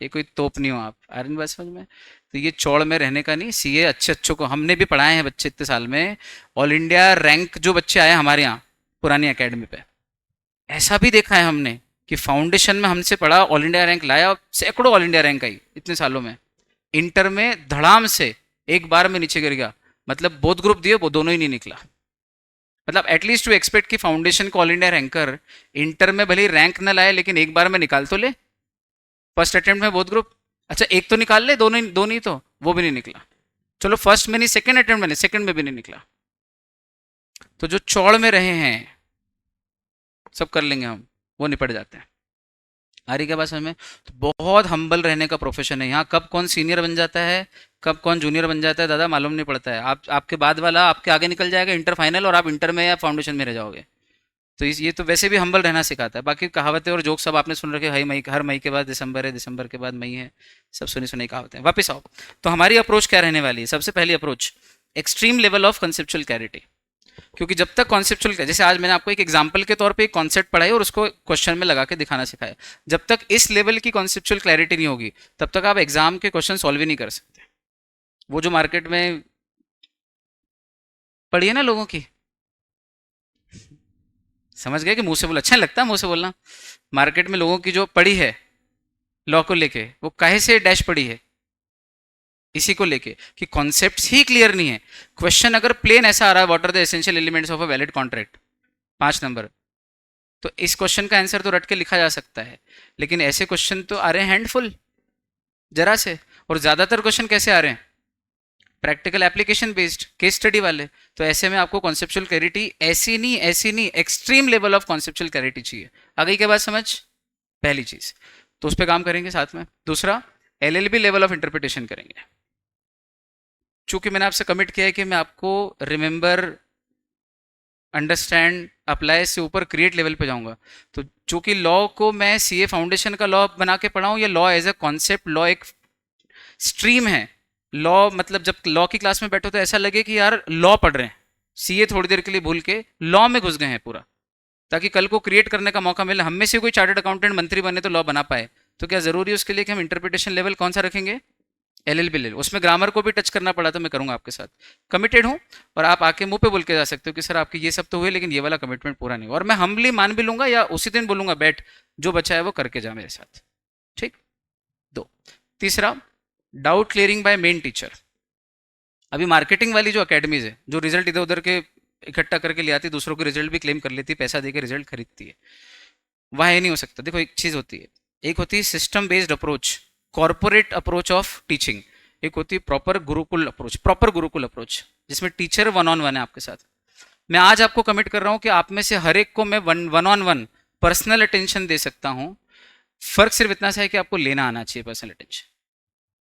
ये कोई तोप नहीं हो आप, आर्यन बात समझ में? तो ये चौड़ में रहने का नहीं। सीए अच्छे अच्छों को हमने भी पढ़ाए हैं बच्चे इतने साल में। ऑल इंडिया रैंक जो बच्चे आए हमारे यहाँ पुरानी एकेडमी पे, ऐसा भी देखा है हमने कि फाउंडेशन में हमसे पढ़ा, ऑल इंडिया रैंक लाया, सैकड़ों ऑल इंडिया रैंक आई इतने सालों में। इंटर में धड़ाम से एक बार में नीचे गिर गया, मतलब बोथ ग्रुप दिए, वो दोनों ही नहीं निकला। मतलब एटलीस्ट टू एक्सपेक्ट कि फाउंडेशन को ऑल इंडिया रैंकर इंटर में भले ही रैंक न लाए, लेकिन एक बार में निकाल तो ले। फर्स्ट अटेम्प्ट में बोथ ग्रुप, अच्छा एक तो निकाल ले, दो नहीं तो वो भी नहीं निकला। चलो फर्स्ट में नहीं, सेकंड अटेम्प्ट में नहीं, सेकंड में भी नहीं निकला। तो जो चौड़ में रहे हैं, सब कर लेंगे हम, वो निपट जाते हैं। आ रही क्या बात समझ में? तो बहुत हम्बल रहने का प्रोफेशन है यहाँ। कब कौन सीनियर बन जाता है, कब कौन जूनियर बन जाता है, दादा मालूम नहीं पड़ता है। आप आपके बाद वाला आपके आगे निकल जाएगा इंटर फाइनल, और आप इंटर में या फाउंडेशन में रह जाओगे। तो ये तो वैसे भी हम्बल रहना सिखाता है। बाकी कहावतें और जोक सब आपने सुन रखे, हर मई के बाद दिसंबर है, दिसंबर के बाद मई है, सब सुनी सुनी कहावतें। वापस आओ, तो हमारी अप्रोच क्या रहने वाली है? सबसे पहली approach, extreme level of conceptual clarity. क्योंकि जब तक कॉन्सेप्चुअल, जैसे आज मैंने आपको एक एग्जांपल के तौर पे एक कॉन्सेप्ट पढ़ाई और उसको क्वेश्चन में लगा के दिखाना सिखाया, जब तक इस लेवल की कॉन्सेप्चुअल क्लैरिटी नहीं होगी, तब तक आप एग्जाम के क्वेश्चन सॉल्व ही नहीं कर सकते। वो जो मार्केट में पढ़ी है ना लोगों की, समझ गए कि मुंह से बोला अच्छा नहीं लगता, मुंह से बोलना। मार्केट में लोगों की जो पढ़ी है लॉ को लेके, वो काहे से डैश पड़ी है, इसी को लेके कि कॉन्सेप्ट्स ही क्लियर नहीं है। क्वेश्चन अगर प्लेन ऐसा आ रहा है, what are the essential elements of a valid contract, 5 number, तो इस क्वेश्चन का आंसर तो रट के लिखा जा सकता है। लेकिन ऐसे क्वेश्चन तो आ रहे हैं हैंडफुल, जरा से। और ज्यादातर क्वेश्चन कैसे आ रहे हैं? Practical application based, case study वाले। तो ऐसे में आपको कॉन्सेप्चुअल क्लैरिटी ऐसी नहीं extreme level of conceptual clarity चाहिए। आ गई क्या बात समझ? पहली चीज, तो उस पर काम करेंगे साथ में। दूसरा, एलएलबी लेवल ऑफ इंटरप्रिटेशन करेंगे। चूंकि मैंने आपसे कमिट किया है कि मैं आपको रिमेंबर, अंडरस्टैंड, अप्लाई से ऊपर क्रिएट लेवल पे जाऊंगा। तो चूंकि लॉ को मैं सीए फाउंडेशन का लॉ बना के पढ़ाऊं, या law as a concept, law एक स्ट्रीम है। लॉ मतलब जब लॉ की क्लास में बैठो तो ऐसा लगे कि यार लॉ पढ़ रहे हैं, सीए थोड़ी देर के लिए भूल के लॉ में घुस गए हैं पूरा, ताकि कल को क्रिएट करने का मौका मिले। हम में से कोई चार्टर्ड अकाउंटेंट मंत्री बने तो लॉ बना पाए, तो क्या जरूरी है उसके लिए कि हम इंटरप्रिटेशन लेवल कौन सा रखेंगे? LLB level. उसमें ग्रामर को भी टच करना पड़ा तो मैं करूंगा आपके साथ, कमिटेड हूं। और आप आके मुंह पे बोल के जा सकते हो कि सर आपके ये सब तो हुए, लेकिन ये वाला कमिटमेंट पूरा नहीं हुआ। और मैं हम्बली मान भी लूंगा, या उसी दिन बोलूंगा बैठ, जो बचा है वो करके जा मेरे साथ। ठीक। दो। तीसरा, doubt clearing by main teacher. अभी मार्केटिंग वाली जो अकेडमीज है, जो रिजल्ट इधर उधर के इकट्ठा करके ले आती, दूसरों के रिजल्ट भी क्लेम कर लेती, पैसा देकर रिजल्ट खरीदती है, वहाँ ये नहीं हो सकता। देखो एक चीज़ होती है, एक होती है system based approach, corporate approach of teaching. एक होती है प्रॉपर गुरुकुल अप्रोच, जिसमें टीचर वन ऑन वन है आपके साथ। मैं आज आपको कमिट कर रहा हूँ कि आप में से हर एक को मैं one on one personal attention दे सकता हूँ। फर्क सिर्फ इतना सा है कि आपको लेना आना चाहिए पर्सनल अटेंशन।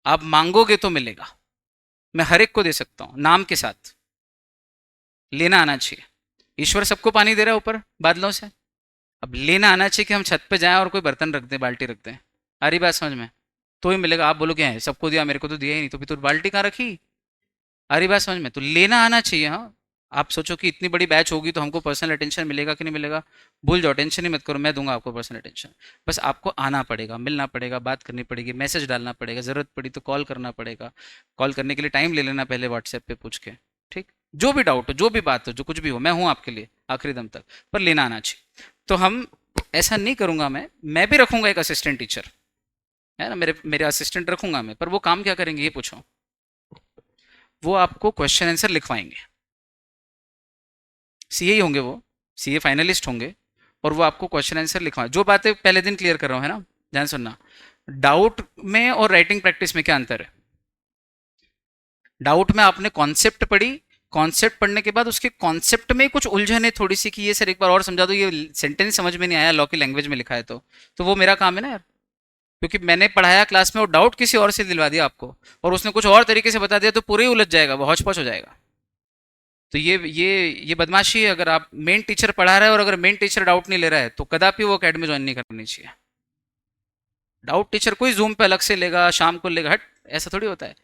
आप मांगोगे तो मिलेगा, मैं हर एक को दे सकता हूँ नाम के साथ, लेना आना चाहिए। ईश्वर सबको पानी दे रहा है ऊपर बादलों से, अब लेना आना चाहिए कि हम छत पे जाएं और कोई बर्तन रख दें, बाल्टी रख दें, आ रही बात समझ में? तो ही मिलेगा। आप बोलो क्या है, सबको दिया मेरे को तो दिया ही नहीं, तो फिर तो बाल्टी कहाँ रखी? आ रही बात समझ में? तो लेना आना चाहिए। हाँ, आप सोचो कि इतनी बड़ी बैच होगी तो हमको पर्सनल अटेंशन मिलेगा कि नहीं मिलेगा, भूल जाओ, टेंशन ही मत करो, मैं दूंगा आपको पर्सनल अटेंशन। बस आपको आना पड़ेगा, मिलना पड़ेगा, बात करनी पड़ेगी, मैसेज डालना पड़ेगा, ज़रूरत पड़ी तो कॉल करना पड़ेगा। कॉल करने के लिए टाइम ले लेना पहले व्हाट्सएप पे पूछ के, ठीक? जो भी डाउट हो, जो भी बात हो, जो कुछ भी हो, मैं हूँ आपके लिए आखिरी दम तक, पर लेना आना चाहिए। तो हम ऐसा नहीं करूंगा, मैं भी रखूंगा एक असिस्टेंट टीचर, है ना, मेरे मेरे असिस्टेंट रखूंगा मैं, पर वो काम क्या करेंगे ये पूछो? वो आपको क्वेश्चन आंसर लिखवाएंगे। सीए ही होंगे वो, सीए फाइनलिस्ट होंगे, और वो आपको क्वेश्चन आंसर लिखवा, जो बातें पहले दिन क्लियर कर रहा हूँ, है ना, ध्यान सुनना। डाउट में और राइटिंग प्रैक्टिस में क्या अंतर है? डाउट में आपने कॉन्सेप्ट पढ़ी, कॉन्सेप्ट पढ़ने के बाद उसके कॉन्सेप्ट में कुछ उलझन है थोड़ी सी कि ये सर एक बार और समझा दो, ये सेंटेंस समझ में नहीं आया, लॉ की लैंग्वेज में लिखा है, तो वो मेरा काम है ना यार, क्योंकि मैंने पढ़ाया क्लास में और डाउट किसी और से दिलवा दिया आपको, और उसने कुछ और तरीके से बता दिया, तो पूरे ही उलझ जाएगा, वो हौच पौच हो जाएगा। तो ये बदमाशी है। अगर आप मेन टीचर पढ़ा रहे हो और अगर मेन टीचर डाउट नहीं ले रहा है तो कदापि वो अकेडमी ज्वाइन नहीं करनी चाहिए। डाउट टीचर कोई जूम पे अलग से लेगा, शाम को लेगा, हट, ऐसा थोड़ी होता है।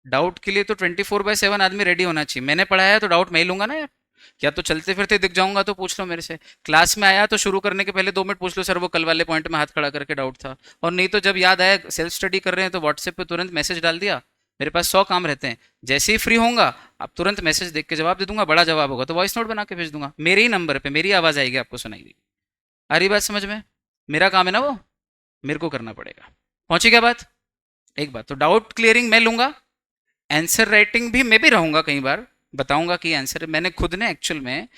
डाउट के लिए तो 24/7 आदमी रेडी होना चाहिए। मैंने पढ़ाया है तो डाउट मैं ही लूंगा ना यार, या तो चलते फिरते दिख जाऊंगा तो पूछ लो मेरे से, क्लास में आया तो शुरू करने के पहले 2 मिनट पूछ लो सर वो कल वाले पॉइंट में हाथ खड़ा करके डाउट था, और नहीं तो जब याद आया सेल्फ स्टडी कर रहे हैं तो व्हाट्सएप पे तुरंत मैसेज डाल दिया। मेरे पास 100 काम रहते हैं, जैसे ही फ्री होऊंगा आप तुरंत मैसेज देख के जवाब दे दूंगा, बड़ा जवाब होगा तो वॉइस नोट बना के भेज दूंगा, मेरे ही नंबर पे मेरी आवाज आएगी, आपको सुनाई देगी। आ रही बात समझ में? मेरा काम है ना वो, मेरे को करना पड़ेगा। पहुंची क्या बात? एक बात तो डाउट क्लियरिंग मैं लूंगा, आंसर राइटिंग भी मैं भी रहूंगा, कई बार बताऊंगा कि आंसर मैंने खुद ने एक्चुअल में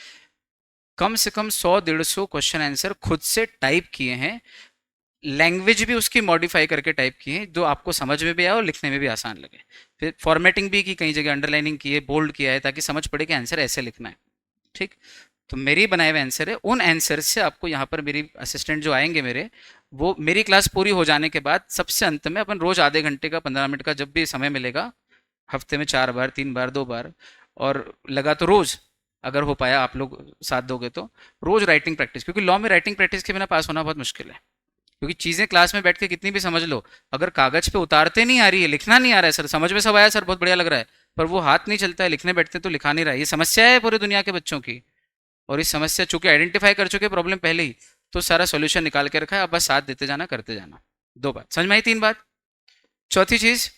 कम से कम 100-150 क्वेश्चन आंसर खुद से टाइप किए हैं, लैंग्वेज भी उसकी मॉडिफाई करके टाइप किए हैं जो आपको समझ में भी आए और लिखने में भी आसान लगे। फिर फॉर्मेटिंग भी की, कई जगह अंडरलाइनिंग की है, बोल्ड किया है, ताकि समझ पड़े कि आंसर ऐसे लिखना है, ठीक? तो मेरी बनाए हुए आंसर है, उन आंसर से आपको यहाँ पर मेरी असिस्टेंट जो आएंगे मेरे, वो मेरी क्लास पूरी हो जाने के बाद सबसे अंत में अपन रोज आधे घंटे का 15 मिनट का जब भी समय मिलेगा, हफ्ते में 4 बार 3 बार 2 बार, और लगा तो रोज, अगर हो पाया आप लोग साथ दोगे तो रोज राइटिंग प्रैक्टिस, क्योंकि लॉ में राइटिंग प्रैक्टिस के बिना पास होना बहुत मुश्किल है। क्योंकि चीजें क्लास में बैठ के कितनी भी समझ लो, अगर कागज पे उतारते नहीं आ रही है, लिखना नहीं आ रहा है, सर समझ में सब आया सर बहुत बढ़िया लग रहा है, पर वो हाथ नहीं चलता है, लिखने बैठते तो लिखा नहीं रहा है, ये समस्या है पूरी दुनिया के बच्चों की। और इस समस्या चूंकि आइडेंटिफाई कर चुके प्रॉब्लम पहले ही, तो सारा सॉल्यूशन निकाल के रखा है, अब बस साथ देते जाना, करते जाना। 2 बात समझ में आई? 3 बात। चौथी चीज,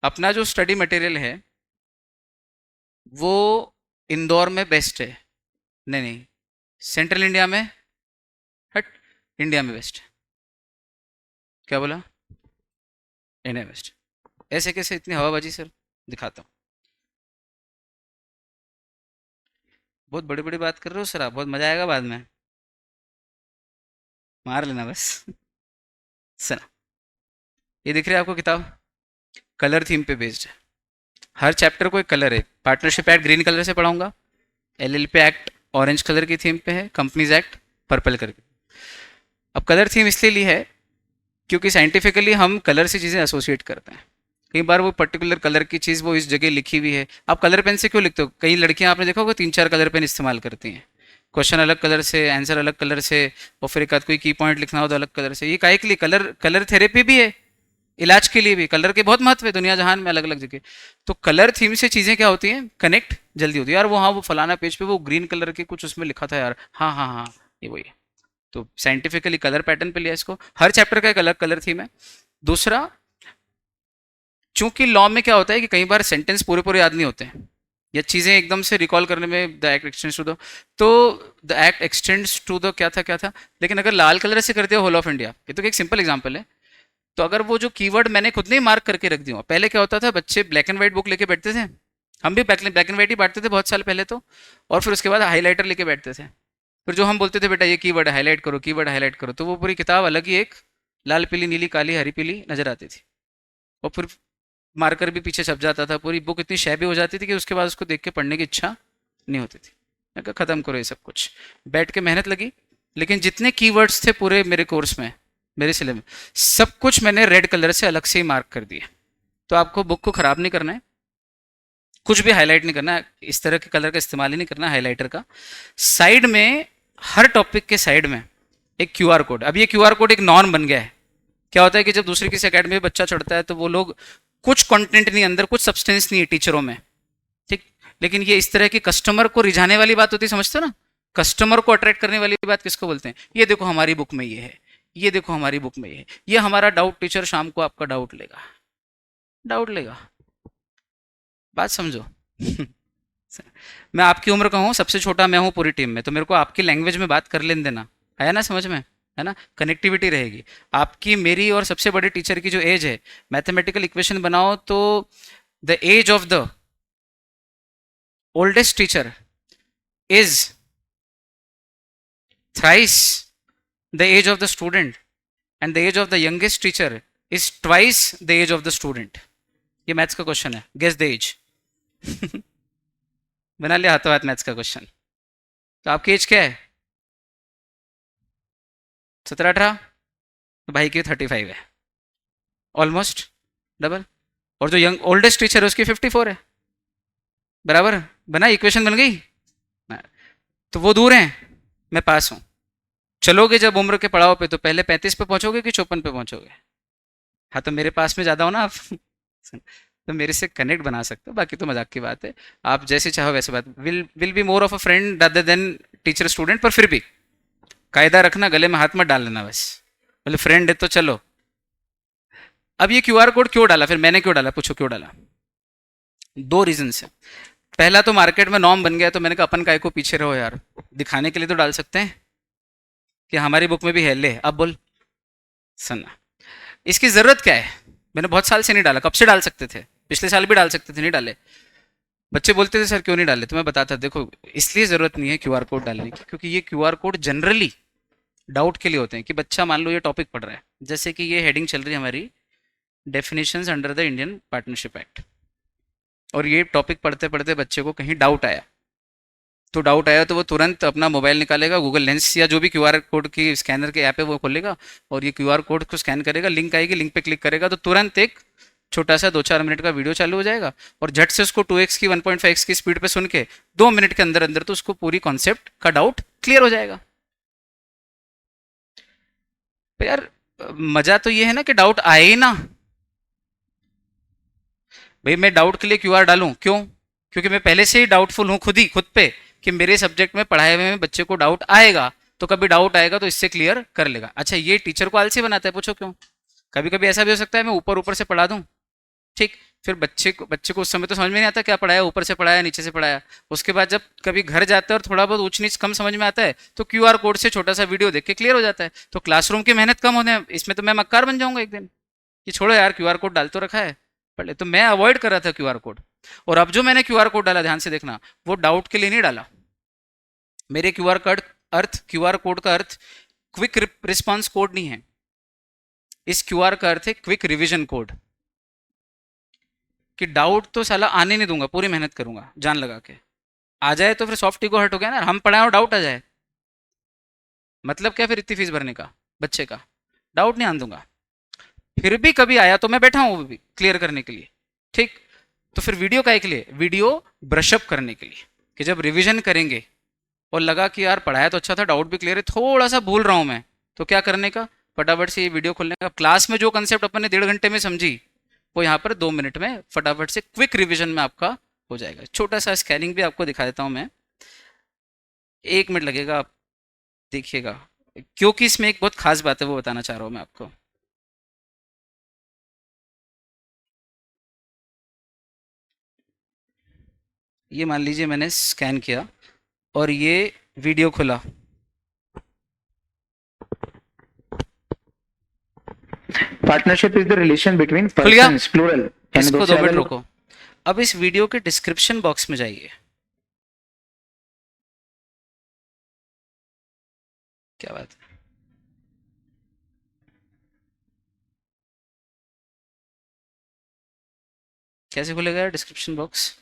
अपना जो स्टडी मटेरियल है वो इंदौर में बेस्ट है, नहीं नहीं, सेंट्रल इंडिया में, हट, इंडिया में बेस्ट है। क्या बोला? India best? ऐसे कैसे, इतनी हवाबाजी सर? दिखाता हूँ। बहुत बड़ी बड़ी बात कर रहे हो सर आप, बहुत मजा आएगा बाद में, मार लेना बस। सुना, ये दिख रही है आपको किताब? कलर थीम पे बेस्ड है, हर चैप्टर को एक कलर है। पार्टनरशिप एक्ट ग्रीन कलर से पढ़ाऊंगा, एलएलपी एक्ट ऑरेंज कलर की थीम पे है, कंपनीज एक्ट पर्पल कलर की। अब कलर थीम इसलिए ली है क्योंकि साइंटिफिकली हम कलर से चीज़ें एसोसिएट करते हैं, कई बार वो पर्टिकुलर कलर की चीज़ वो इस जगह लिखी हुई है। आप कलर पेन से क्यों लिखते हो? कई लड़कियां आपने देखा होगा 3-4 कलर पेन इस्तेमाल करती हैं, क्वेश्चन अलग कलर से, आंसर अलग कलर से, और फिर एक आध कोई की पॉइंट लिखना हो तो अलग कलर से। ये काहे के लिए? कलर कलर थेरेपी भी है, इलाज के लिए भी कलर के बहुत महत्व है दुनिया जहान में, अलग अलग जगह। तो कलर थीम से चीज़ें क्या होती हैं, कनेक्ट जल्दी होती है। यार वो, हाँ वो फलाना पेज पे वो ग्रीन कलर के कुछ उसमें लिखा था यार, हाँ हाँ हाँ, ये वही है। तो साइंटिफिकली कलर पैटर्न पे लिया इसको, हर चैप्टर का एक अलग कलर थीम है। दूसरा, चूंकि लॉ में क्या होता है कि कई बार सेंटेंस पूरे पूरे याद नहीं होते हैं, या चीज़ें एकदम से रिकॉल करने में, the act extends to the, तो the act extends to the क्या था क्या था, लेकिन अगर लाल कलर से कर दिया होल ऑफ इंडिया, ये तो एक सिंपल एग्जांपल है। तो अगर वो जो कीवर्ड मैंने खुद ने मार्क करके रख दिया, पहले क्या होता था, बच्चे ब्लैक एंड व्हाइट बुक लेके बैठते थे, हम भी ब्लैक एंड व्हाइट ही बांटते थे बहुत साल पहले तो, और फिर उसके बाद हाईलाइटर लेके बैठते थे, फिर जो हम बोलते थे बेटा ये कीवर्ड हाईलाइट करो, कीवर्ड हाईलाइट करो, तो वो पूरी किताब अलग ही एक लाल पीली नीली काली हरी पीली नजर आती थी, और फिर मार्कर भी पीछे छप जाता था, पूरी बुक इतनी शैबी हो जाती थी कि उसके बाद उसको देख के पढ़ने की इच्छा नहीं होती थी। मैं कहा खत्म करो ये सब कुछ, बैठ के मेहनत लगी, लेकिन जितने कीवर्ड्स थे पूरे मेरे कोर्स में, मेरे सिलेबस में, सब कुछ मैंने रेड कलर से अलग से ही मार्क कर दिया। तो आपको बुक को खराब नहीं करना है, कुछ भी हाईलाइट नहीं करना है, इस तरह के कलर का इस्तेमाल ही नहीं करना हाईलाइटर का। साइड में, हर टॉपिक के साइड में एक क्यूआर कोड। अब ये क्यूआर कोड एक नॉर्म बन गया है। क्या होता है कि जब दूसरी किसी एकेडमी में बच्चा चढ़ता है तो वो लोग, कुछ कंटेंट नहीं अंदर, कुछ सब्सटेंस नहीं है टीचरों में, ठीक, लेकिन ये इस तरह की कस्टमर को रिझाने वाली बात होती है, समझते हो ना? कस्टमर को अट्रैक्ट करने वाली बात किसको बोलते हैं? ये देखो हमारी बुक में ये है, ये देखो हमारी बुक में ये है, ये हमारा डाउट टीचर शाम को आपका डाउट लेगा, डाउट लेगा। बात समझो। मैं आपकी उम्र का हूँ, सबसे छोटा मैं हूँ पूरी टीम में, तो मेरे को आपकी लैंग्वेज में बात कर लेने देना, आया ना समझ में? है ना? कनेक्टिविटी रहेगी आपकी, मेरी और सबसे बड़े टीचर की जो एज है, मैथमेटिकल इक्वेशन बनाओ तो the age of the oldest teacher is thrice the age of the student, and the age of the youngest teacher is twice the age of the student. ये maths का question है, guess the age. बना लिया हाथों हाथ maths का question. तो आपकी एज क्या है? 17-18, तो भाई की 35 है, ऑलमोस्ट डबल। और जो यंग ओल्डेस्ट टीचर है उसकी 54 है, बराबर। बना, इक्वेशन बन गई। तो वो दूर हैं, मैं पास हूँ। चलोगे जब उम्र के पड़ाव पे, तो पहले 35 पे पहुंचोगे कि 54 पे पहुंचोगे? हाँ, तो मेरे पास में ज़्यादा हो ना आप। तो मेरे से कनेक्ट बना सकते हो, बाकी तो मजाक की बात है। आप जैसे चाहो वैसे बात, will be more of a friend rather than teacher student, पर फिर भी कायदा रखना, गले में हाथ मत डाल लेना बस। बोले फ्रेंड है तो चलो। अब ये क्यूआर कोड क्यों डाला, फिर मैंने क्यों डाला, पूछो क्यों डाला? दो रीजन है। पहला तो मार्केट में नॉर्म बन गया, तो मैंने कहा अपन काय को पीछे रहो यार, दिखाने के लिए तो डाल सकते हैं कि हमारी बुक में भी है, ले अब बोल सुनना। इसकी जरूरत क्या है? मैंने बहुत साल से नहीं डाला, कब से डाल सकते थे, पिछले साल भी डाल सकते थे, नहीं डाले। बच्चे बोलते थे सर क्यों नहीं डाले, तो मैं बताता, देखो इसलिए जरूरत नहीं है क्यूआर कोड डालने की, क्योंकि ये क्यूआर कोड जनरली डाउट के लिए होते हैं कि बच्चा मान लो ये टॉपिक पढ़ रहा है, जैसे कि ये हेडिंग चल रही है हमारी, definitions under the Indian partnership act, और ये टॉपिक पढ़ते पढ़ते बच्चे को कहीं डाउट आया, तो डाउट आया तो वो तुरंत अपना मोबाइल निकालेगा, गूगल लेंस या जो भी क्यूआर कोड की स्कैनर के ऐप है वो खोलेगा, और ये क्यूआर कोड को स्कैन करेगा, लिंक आएगी, लिंक पे क्लिक करेगा तो तुरंत एक छोटा सा 2-4 मिनट का वीडियो चालू हो जाएगा, और झट से उसको 2x की 1.5x की स्पीड पे सुन के 2 मिनट के अंदर अंदर तो उसको पूरी कॉन्सेप्ट का डाउट क्लियर हो जाएगा। तो यार मजा तो ये है ना कि डाउट आए ही ना। भाई मैं डाउट के लिए क्यूआर डालूं क्यों? क्योंकि मैं पहले से ही डाउटफुल हूं खुद ही, खुद पे, कि मेरे सब्जेक्ट में पढ़ाए हुए में बच्चे को डाउट आएगा, तो कभी डाउट आएगा तो इससे क्लियर कर लेगा। अच्छा, ये टीचर को आलसी बनाता है, पूछो क्यों? कभी कभी ऐसा भी हो सकता है मैं ऊपर ऊपर से पढ़ा दूं, ठीक, फिर बच्चे को उस समय तो समझ में नहीं आता क्या पढ़ाया, ऊपर से पढ़ाया नीचे से पढ़ाया, उसके बाद जब कभी घर जाता है और थोड़ा बहुत ऊंच नीच कम समझ में आता है तो क्यूआर कोड से छोटा सा वीडियो देख के क्लियर हो जाता है, तो क्लासरूम की मेहनत कम होने, इसमें तो मैं मक्कार बन जाऊंगा एक दिन कि छोड़ो यार क्यूआर कोड डाल तो रखा है पढ़ ले। तो मैं अवॉइड कर रहा था क्यूआर कोड, और अब जो मैंने क्यूआर कोड डाला, ध्यान से देखना, वो डाउट के लिए नहीं डाला। मेरे क्यूआर कोड का अर्थ क्विक रिस्पॉन्स कोड नहीं है, इस क्यूआर का अर्थ है क्विक रिवीजन कोड, कि डाउट तो साला आने नहीं दूंगा, पूरी मेहनत करूंगा जान लगा के, आ जाए तो फिर सॉफ्ट ईगो हर्ट हो गया ना, हम पढ़ाए और डाउट आ जाए, मतलब क्या फिर इतनी फीस भरने का बच्चे का, डाउट नहीं आने दूंगा। फिर भी कभी आया तो मैं बैठा हूँ वो भी क्लियर करने के लिए, ठीक। तो फिर वीडियो का के लिए, वीडियो ब्रशअप करने के लिए, कि जब रिवीजन करेंगे और लगा कि यार पढ़ाया तो अच्छा था, डाउट भी क्लियर है, थोड़ा सा भूल रहा हूँ मैं, तो क्या करने का, फटाफट से ये वीडियो खोलने का, क्लास में जो कंसेप्ट अपन ने 1.5 घंटे में समझी वो यहाँ पर 2 मिनट में फटाफट से क्विक रिवीजन में आपका हो जाएगा। छोटा सा स्कैनिंग भी आपको दिखा देता हूँ मैं, 1 मिनट लगेगा, आप देखिएगा, क्योंकि इसमें एक बहुत खास बात है वो बताना चाह रहा हूँ मैं आपको। ये मान लीजिए मैंने स्कैन किया और ये वीडियो खुला, partnership is the relation between खुल गया? पर्सन्स प्लूरल, यानी इसको दो 2 से मिनट ज्यादा लोग। रोको। अब इस वीडियो के डिस्क्रिप्शन बॉक्स में जाइए, क्या बात है, कैसे खुलेगा डिस्क्रिप्शन बॉक्स?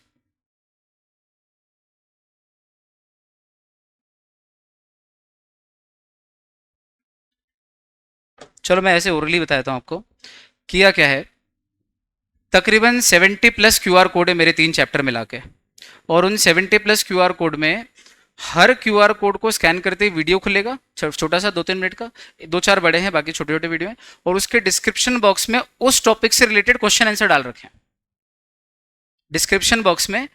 चलो मैं ऐसे ओरली बताता हूँ आपको किया क्या है। तकरीबन 70+ क्यूआर कोड है मेरे 3 चैप्टर मिला के, और उन 70+ क्यूआर कोड में हर क्यूआर कोड को स्कैन करते ही वीडियो खुलेगा, छोटा सा 2-3 मिनट का, 2-4 बड़े हैं, बाकी छोटे छोटे वीडियो हैं, और उसके डिस्क्रिप्शन बॉक्स में उस टॉपिक से रिलेटेड क्वेश्चन आंसर डाल रखे हैं। डिस्क्रिप्शन बॉक्स में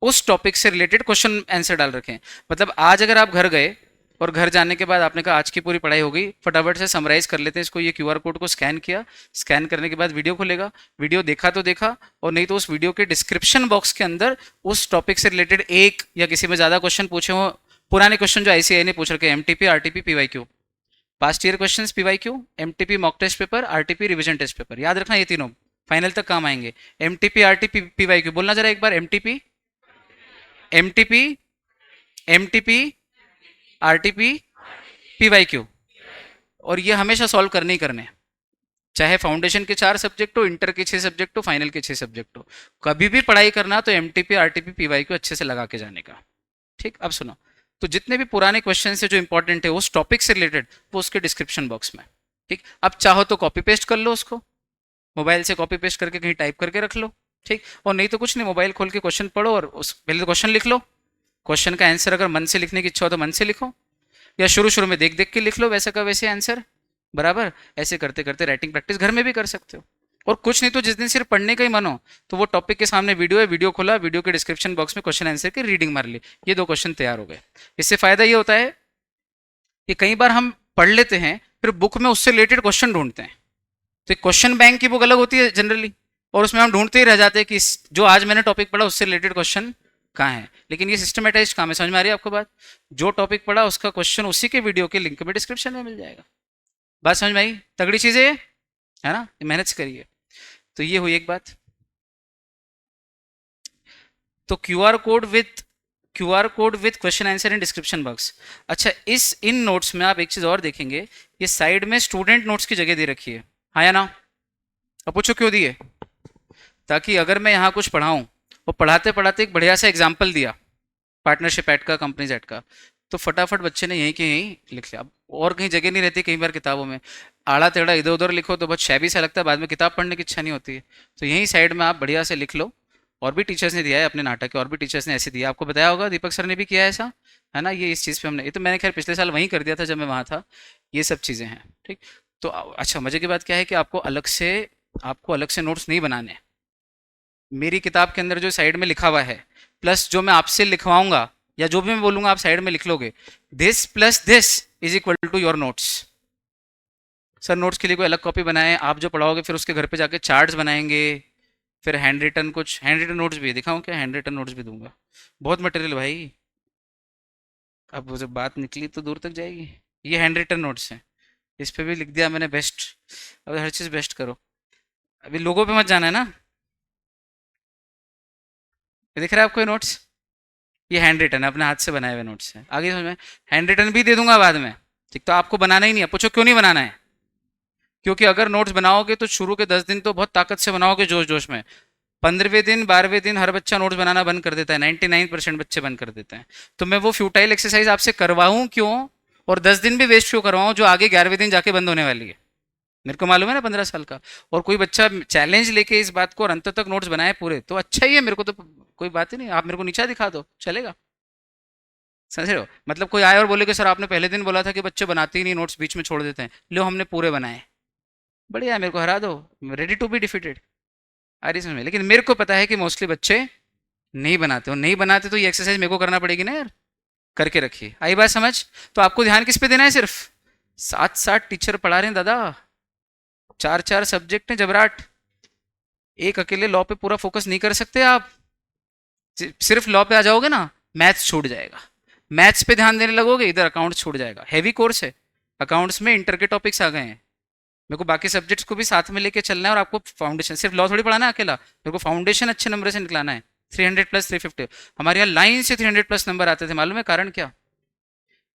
उस टॉपिक से रिलेटेड क्वेश्चन आंसर डाल रखे हैं। मतलब आज अगर आप घर गए और घर जाने के बाद आपने कहा आज की पूरी पढ़ाई हो गई, फटाफट से समराइज कर लेते हैं इसको, ये क्यूआर कोड को स्कैन किया, स्कैन करने के बाद वीडियो खुलेगा, वीडियो देखा तो देखा, और नहीं तो उस वीडियो के डिस्क्रिप्शन बॉक्स के अंदर उस टॉपिक से रिलेटेड एक या किसी में ज़्यादा क्वेश्चन पूछे हो, पुराने क्वेश्चन जो आईसीआई ने पूछ रखे, MTP, RTP, PYQ, past year questions, PYQ, MTP mock test paper, RTP revision test paper, याद रखना ये तीनों फाइनल तक काम आएंगे। एमटीपी, आरटीपी, पीवाईक्यू, बोलना जरा एक बार, MTP, MTP, MTP, RTP, PYQ, और ये हमेशा सॉल्व करने ही करने हैं, चाहे फाउंडेशन के 4 सब्जेक्ट हो, इंटर के 6 सब्जेक्ट हो, फाइनल के 6 सब्जेक्ट हो, कभी भी पढ़ाई करना तो एमटीपी, आरटीपी, पीवाईक्यू अच्छे से लगा के जाने का। ठीक, अब सुनो, तो जितने भी पुराने क्वेश्चन है जो इंपॉर्टेंट है उस टॉपिक से रिलेटेड, वो उसके डिस्क्रिप्शन बॉक्स में। ठीक, अब चाहो तो कॉपी पेस्ट कर लो उसको, मोबाइल से कॉपी पेस्ट करके कहीं टाइप करके रख लो। ठीक, और नहीं तो कुछ नहीं, मोबाइल खोल के क्वेश्चन पढ़ो और उस पहले तो क्वेश्चन लिख लो, क्वेश्चन का आंसर अगर मन से लिखने की इच्छा हो तो मन से लिखो, या शुरू शुरू में देख देख के लिख लो वैसा का वैसे आंसर, बराबर। ऐसे करते करते राइटिंग प्रैक्टिस घर में भी कर सकते हो। और कुछ नहीं तो जिस दिन सिर्फ पढ़ने का ही मन हो तो वो टॉपिक के सामने वीडियो है, वीडियो खोला, वीडियो के डिस्क्रिप्शन बॉक्स में क्वेश्चन आंसर की रीडिंग मार ली, ये 2 क्वेश्चन तैयार हो गए। इससे फायदा ये होता है कि कई बार हम पढ़ लेते हैं फिर बुक में उससे रिलेटेड क्वेश्चन ढूंढते हैं, तो एक क्वेश्चन बैंक की बुक अलग होती है जनरली, और उसमें हम ढूंढते ही रह जाते हैं कि जो आज मैंने टॉपिक पढ़ा उससे रिलेटेड क्वेश्चन कहाँ है। लेकिन ये सिस्टमेटाइज काम है, समझ में आ रही है आपको बात? जो टॉपिक पढ़ा उसका क्वेश्चन उसी के वीडियो के लिंक में डिस्क्रिप्शन में मिल जाएगा। बात समझ में आई? तगड़ी चीज़ है ये, है ना? मेहनत से करिए। तो ये हुई एक बात। तो QR code with question answer in description box. अच्छा, इन नोट्स में आप एक चीज़ और देखेंगे, ये साइड में स्टूडेंट नोट्स की जगह दे रखी है, हाँ या ना? अब पूछो क्यों दी है? ताकि अगर मैं यहाँ कुछ पढ़ाऊँ और पढ़ाते पढ़ाते एक बढ़िया सा एग्जाम्पल दिया, पार्टनरशिप ऐड का, कंपनीज ऐड का, तो फटाफट बच्चे ने यहीं के यहीं लिख लिया। अब और कहीं जगह नहीं रहती कई बार किताबों में, आड़ा टेढ़ा इधर उधर लिखो तो बहुत शैबी सा लगता है, बाद में किताब पढ़ने की इच्छा नहीं होती है। तो यहीं साइड में आप बढ़िया से लिख लो। और भी टीचर्स ने दिया है अपने नाटक के, और भी टीचर्स ने ऐसे दिया, आपको बताया होगा, दीपक सर ने भी किया है ऐसा, है ना? ये इस चीज़ पे हमने, ये तो मैंने खैर पिछले साल वहीं कर दिया था जब मैं वहाँ था। ये सब चीज़ें हैं, ठीक। तो अच्छा, मजे की बात क्या है कि आपको अलग से नोट्स नहीं बनाने। मेरी किताब के अंदर जो साइड में लिखा हुआ है प्लस जो मैं आपसे लिखवाऊंगा या जो भी मैं बोलूंगा आप साइड में लिख लोगे, this plus this is equal to your notes. Sir notes के लिए कोई अलग कॉपी बनाए, आप जो पढ़ाओगे फिर उसके घर पे जाके चार्ट्स बनाएंगे, फिर हैंड रिटन, कुछ हैंड रिटन नोट्स भी है, दिखाऊं क्या? हैंड रिटन नोट्स भी दूंगा, बहुत मटेरियल भाई। अब वो जब बात निकली तो दूर तक जाएगी। ये हैंड रिटन नोट्स हैं, इस पे भी लिख दिया मैंने बेस्ट। अब हर चीज़ बेस्ट करो, अभी लोगों पे मत जाना है ना। ये दिख रहा है आपको ये नोट्स? ये हैंड रिटन है, अपने हाथ से बनाए हुए नोट्स हैं। आगे समझ में? हैंड रिटन भी दे दूंगा बाद में, ठीक। तो आपको बनाना ही नहीं है। पूछो क्यों नहीं बनाना है? क्योंकि अगर नोट्स बनाओगे तो शुरू के 10 दिन तो बहुत ताकत से बनाओगे, जोश जोश में। 15वें दिन 12वें दिन हर बच्चा नोट्स बनाना बंद कर देता है, 99% बच्चे बंद कर देते हैं। तो मैं वो फ्यूटाइल एक्सरसाइज आपसे करवाऊं क्यों, और 10 दिन भी वेस्ट क्यों करवाऊं जो आगे 11वें दिन जाके बंद होने वाली है? मेरे को मालूम है ना, 15 साल का। और कोई बच्चा चैलेंज लेके इस बात को और अंत तक नोट्स बनाए पूरे, तो अच्छा ही है, मेरे को तो कोई बात ही नहीं। आप मेरे को नीचा दिखा दो, चलेगा। समझ रहे हो? मतलब कोई आए और बोले कि सर आपने पहले दिन बोला था कि बच्चे बनाते ही नहीं, नोट्स बीच में छोड़ देते हैं, लो हमने पूरे बनाए, बढ़िया, मेरे को हरा दो, रेडी टू बी डिफीटेड। आ रही समझ में? लेकिन मेरे को पता है कि मोस्टली बच्चे नहीं बनाते, और नहीं बनाते तो ये एक्सरसाइज मेरे को करना पड़ेगी ना यार, करके रखिए। आई बात समझ? तो आपको ध्यान किस पे देना है? सिर्फ 7-7 टीचर पढ़ा रहे हैं दादा, 4-4 सब्जेक्ट हैं जबराट, एक अकेले लॉ पे पूरा फोकस नहीं कर सकते आप। सिर्फ लॉ पे आ जाओगे ना, मैथ्स छूट जाएगा। मैथ्स पे ध्यान देने लगोगे, इधर अकाउंट्स छूट जाएगा। हैवी कोर्स है, अकाउंट्स में इंटर के टॉपिक्स आ गए हैं, मेरे को बाकी सब्जेक्ट्स को भी साथ में लेके चलना है। और आपको फाउंडेशन, सिर्फ लॉ थोड़ी पढ़ाना है अकेला, मेरे को फाउंडेशन अच्छे नंबर से निकलाना है। 300 प्लस 350, हमारे यहाँ लाइन से 300 प्लस नंबर आते थे, मालूम है कारण क्या?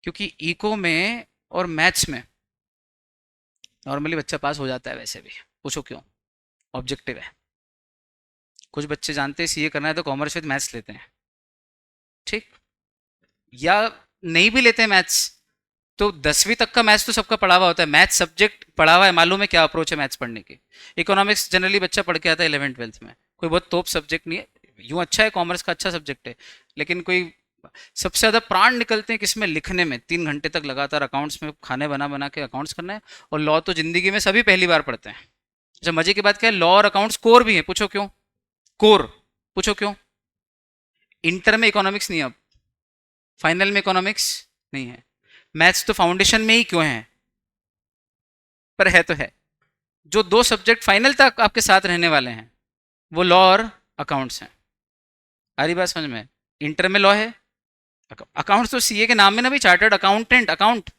क्योंकि इको में और मैथ्स में नॉर्मली बच्चा पास हो जाता है वैसे भी। पूछो क्यों? ऑब्जेक्टिव है। कुछ बच्चे जानते हैं सीए करना है तो कॉमर्स विद मैथ्स लेते हैं, ठीक, या नहीं भी लेते हैं मैथ्स, तो 10वीं तक का मैथ्स तो सबका पढ़ा हुआ होता है, मैथ्स सब्जेक्ट पढ़ा हुआ है, मालूम है क्या अप्रोच है मैथ्स पढ़ने की। इकोनॉमिक्स जनरली बच्चा पढ़ के आता है 11th 12th में, कोई बहुत टॉप सब्जेक्ट नहीं है, यूँ अच्छा है, कॉमर्स का अच्छा सब्जेक्ट है, लेकिन कोई सबसे ज़्यादा प्राण निकलते हैं किसमें? लिखने में। 3 घंटे तक लगातार अकाउंट्स में खाने बना बना के अकाउंट्स करना है। और लॉ तो जिंदगी में सभी पहली बार पढ़ते हैं। अच्छा, मजे की बात क्या है, लॉ और अकाउंट्स कोर भी है। पूछो क्यों कोर? पूछो क्यों? इंटर में इकोनॉमिक्स नहीं है अब, फाइनल में इकोनॉमिक्स नहीं है। मैथ्स तो फाउंडेशन में ही क्यों है, पर है तो है। जो दो सब्जेक्ट फाइनल तक आपके साथ रहने वाले हैं वो लॉ और अकाउंट्स हैं। आ रही बात समझ में? इंटर में लॉ है, अकाउंट्स तो सीए के नाम में ना भाई, चार्टर्ड अकाउंटेंट अकाउंट,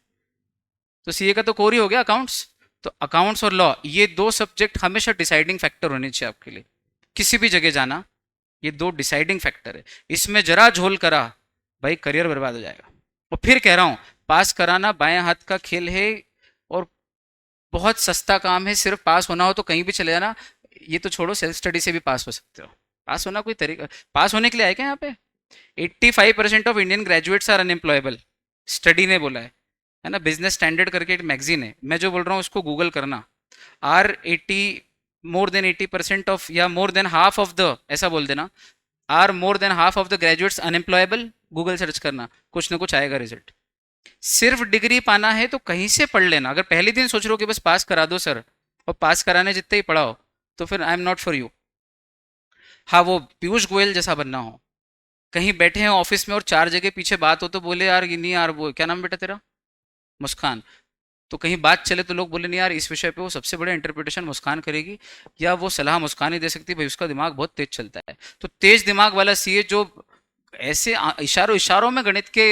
तो सीए का तो कोर ही हो गया अकाउंट्स। तो अकाउंट्स और लॉ, ये दो सब्जेक्ट हमेशा डिसाइडिंग फैक्टर होने चाहिए आपके लिए, किसी भी जगह जाना। ये दो डिसाइडिंग फैक्टर है। इसमें जरा झोल करा भाई, करियर बर्बाद हो जाएगा। और फिर कह रहा हूं, पास कराना बाएं हाथ का खेल है, और बहुत सस्ता काम है। सिर्फ पास होना हो तो कहीं भी चले जाना। ये तो छोड़ो, सेल्फ स्टडी से भी पास हो सकते हो। पास होना कोई तरीका, पास होने के लिए आए क्या यहाँ पे? 85% of Indian graduates are unemployable, study ने बोला है ना। बिजनेस स्टैंडर्ड करके एक मैगजीन है, मैं जो बोल रहा हूँ उसको गूगल करना। आर 80, मोर देन 80% ऑफ, या more than half of the, ऐसा बोल देना, are more than half of the graduates unemployable. Google search करना, कुछ ना कुछ आएगा रिजल्ट। सिर्फ डिग्री पाना है तो कहीं से पढ़ लेना। अगर पहले दिन सोच रहे हो कि बस पास करा दो सर, और पास कराने जितने ही पढ़ाओ, तो फिर I am not for you. हाँ, वो पीयूष गोयल जैसा बनना हो, कहीं बैठे हैं ऑफिस में और चार जगह पीछे बात हो तो बोले यार ये नहीं यार, वो क्या नाम बेटा तेरा, मुस्कान, तो कहीं बात चले तो लोग बोले नहीं यार इस विषय पे वो सबसे बड़ा इंटरप्रिटेशन मुस्कान करेगी, या वो सलाह मुस्कान ही दे सकती है, भाई उसका दिमाग बहुत तेज चलता है। तो तेज दिमाग वाला सीए जो ऐसे इशारों इशारों में गणित के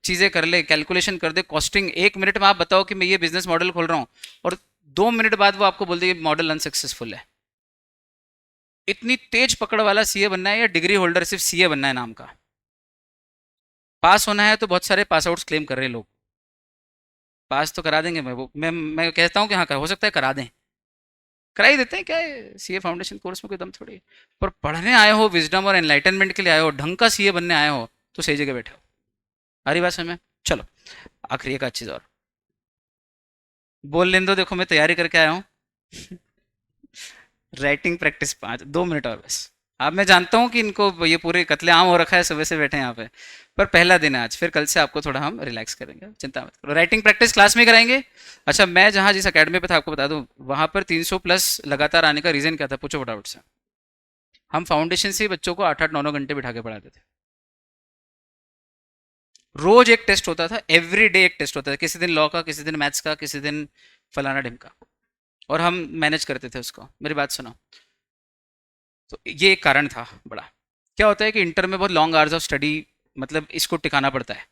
चीजें कर ले, कैलकुलेशन कर दे, कॉस्टिंग, 1 मिनट में आप बताओ कि मैं ये बिजनेस मॉडल खोल रहा हूँ, और 2 मिनट बाद वो आपको बोल दे मॉडल अनसक्सेसफुल है। इतनी तेज पकड़ वाला सीए बनना है, या डिग्री होल्डर सिर्फ सीए बनना है नाम का? पास होना है तो बहुत सारे पास आउट्स क्लेम कर रहे हैं लोग, पास तो करा देंगे। मैं कहता हूँ कि हाँ हो सकता है करा दें, करा ही देते हैं, क्या है सीए फाउंडेशन कोर्स में कोई दम थोड़ी है। पर पढ़ने आए हो, विजडम और एनलाइटनमेंट के लिए आए हो, ढंग का सीए बनने आए हो, तो सही जगह बैठे हो। आ रही बात समझ में? चलो, आखिरी एक चीज़ और बोल लेने दो। देखो मैं तैयारी करके आया हूँ। राइटिंग प्रैक्टिस 2 मिनट और बस। अब मैं जानता हूँ कि इनको ये पूरे कत्लेआम हो रखा है, सुबह से बैठे हैं यहाँ पे, पर पहला दिन है आज, फिर कल से आपको थोड़ा हम रिलैक्स करेंगे, चिंता मत करो। राइटिंग प्रैक्टिस क्लास में कराएंगे। अच्छा, मैं जहाँ जिस अकेडमी पे था आपको बता दूँ, वहाँ पर 300 प्लस लगातार आने का रीज़न क्या था? पूछो फटाफट से। हम फाउंडेशन से ही बच्चों को 8-8 9-9 घंटे बिठा के पढ़ाते थे। रोज एक टेस्ट होता था, एवरी डे एक टेस्ट होता था, किसी दिन लॉ का, किसी दिन मैथ्स का, किसी दिन फलाना ढिमका, और हम मैनेज करते थे उसको। मेरी बात सुनो, तो ये एक कारण था बड़ा। क्या होता है कि इंटर में बहुत लॉन्ग आवर्स ऑफ स्टडी, मतलब इसको टिकाना पड़ता है।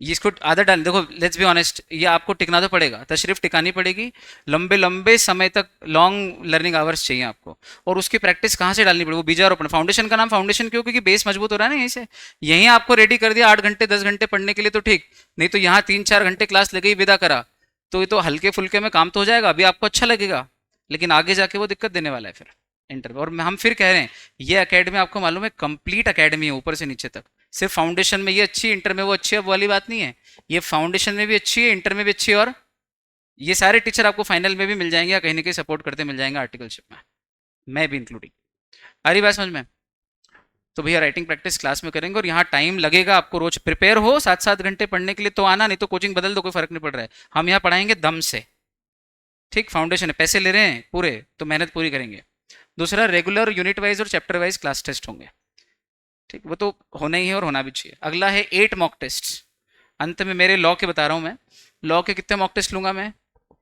ये इसको आदत डाल, देखो लेट्स बी ऑनेस्ट, ये आपको टिकना तो पड़ेगा, तशरीफ टिकानी पड़ेगी। लंबे लंबे समय तक लॉन्ग लर्निंग आवर्स चाहिए आपको, और उसकी प्रैक्टिस कहाँ से डालनी पड़ेगी? वो बीजारोपण। फाउंडेशन का नाम फाउंडेशन क्यों? क्योंकि बेस मजबूत हो रहा है ना यहीं से। यहीं आपको रेडी कर दिया 8 घंटे 10 घंटे पढ़ने के लिए तो ठीक, नहीं तो यहाँ 3-4 घंटे क्लास लगे ही विदा करा, तो ये तो हल्के फुल्के में काम तो हो जाएगा, अभी आपको अच्छा लगेगा, लेकिन आगे जाके वो दिक्कत देने वाला है फिर इंटर में। और हम फिर कह रहे हैं, ये अकेडमी आपको मालूम है कंप्लीट अकेडमी है ऊपर से नीचे तक। सिर्फ फाउंडेशन में ये अच्छी है, इंटर में वो अच्छी है, वो वाली बात नहीं है। ये फाउंडेशन में भी अच्छी है, इंटर में भी अच्छी है, और ये सारे टीचर आपको फाइनल में भी मिल जाएंगे, या कहीं ना कहीं सपोर्ट करते मिल जाएंगे आर्टिकलशिप में, मैं भी इंक्लूडिंग। आ रही बात समझ में? तो भैया राइटिंग प्रैक्टिस क्लास में करेंगे, और यहाँ टाइम लगेगा आपको, रोज प्रिपेयर हो 7-7 घंटे पढ़ने के लिए तो आना, नहीं तो कोचिंग बदल दो, कोई फर्क नहीं पड़ रहा है। हम यहाँ पढ़ाएंगे दम से, ठीक? फाउंडेशन है, पैसे ले रहे हैं पूरे, तो मेहनत पूरी करेंगे। दूसरा, रेगुलर यूनिट वाइज और चैप्टर वाइज क्लास टेस्ट होंगे, ठीक? वो तो होना ही है और होना भी चाहिए। अगला है 8 मॉक टेस्ट। अंत में मेरे लॉ के बता रहा हूँ मैं, लॉ के कितने मॉक टेस्ट लूंगा मैं?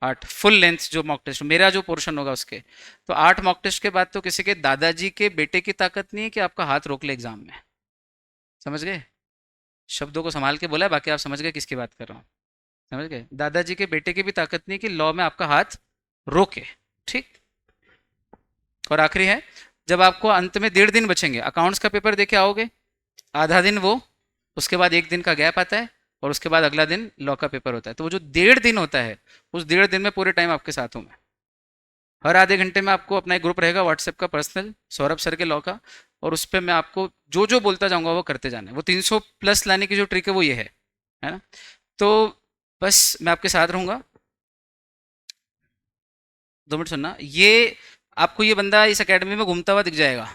8 फुल लेंथ जो मॉक टेस्ट, मेरा जो पोर्शन होगा उसके। तो 8 मॉक टेस्ट के बाद तो किसी के दादाजी के बेटे की ताकत नहीं है कि आपका हाथ रोक ले एग्जाम में। समझ गए? शब्दों को संभाल के बोला है, बाकी आप समझ गए किसकी बात कर रहा हूँ। समझ गए? दादाजी के बेटे की भी ताकत नहीं कि लॉ में आपका हाथ रोके, ठीक? और आखिरी है, जब आपको अंत में 1.5 दिन बचेंगे, अकाउंट्स का पेपर देके आओगे, आधा दिन वो, उसके बाद 1 दिन का गैप आता है, और उसके बाद अगला दिन लॉ का पेपर होता है। तो वो जो 1.5 दिन होता है, उस 1.5 दिन में पूरे टाइम आपके साथ हूँ मैं। हर आधे घंटे में आपको अपना एक ग्रुप रहेगा व्हाट्सएप का पर्सनल, सौरभ सर के लॉ का, और उस पर मैं आपको जो जो बोलता जाऊंगा वो करते जाना है। वो 300 प्लस लाने की जो ट्रिक है वो ये है ना? तो बस मैं आपके साथ रहूंगा। 2 मिनट सुनना, ये आपको ये बंदा इस एकेडमी में घूमता हुआ दिख जाएगा।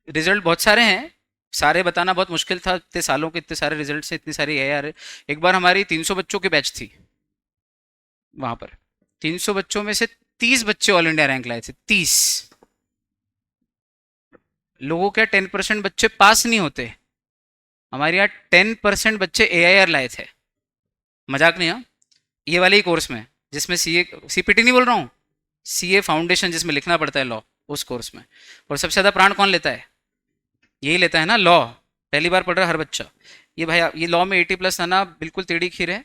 रिजल्ट बहुत सारे हैं, सारे बताना बहुत मुश्किल था, इतने सालों के इतने सारे रिजल्ट से इतनी सारी एआर। एक बार हमारी 300 बच्चों की बैच थी वहां पर, 300 बच्चों में से 30 बच्चे ऑल इंडिया रैंक लाए थे। 30 लोगों के 10% बच्चे पास नहीं होते, हमारे यहाँ 10% बच्चे एआईआर लाए थे। मजाक नहीं, हाँ। ये वाले ही कोर्स में, जिसमें सीए सीपीटी नहीं बोल रहा हूँ, सीए फाउंडेशन जिसमें लिखना पड़ता है लॉ, उस कोर्स में। और सबसे ज़्यादा प्राण कौन लेता है? यही लेता है ना, लॉ। पहली बार पढ़ रहा हर बच्चा। ये भाई ये लॉ में 80+ आना बिल्कुल टेढ़ी खीर है,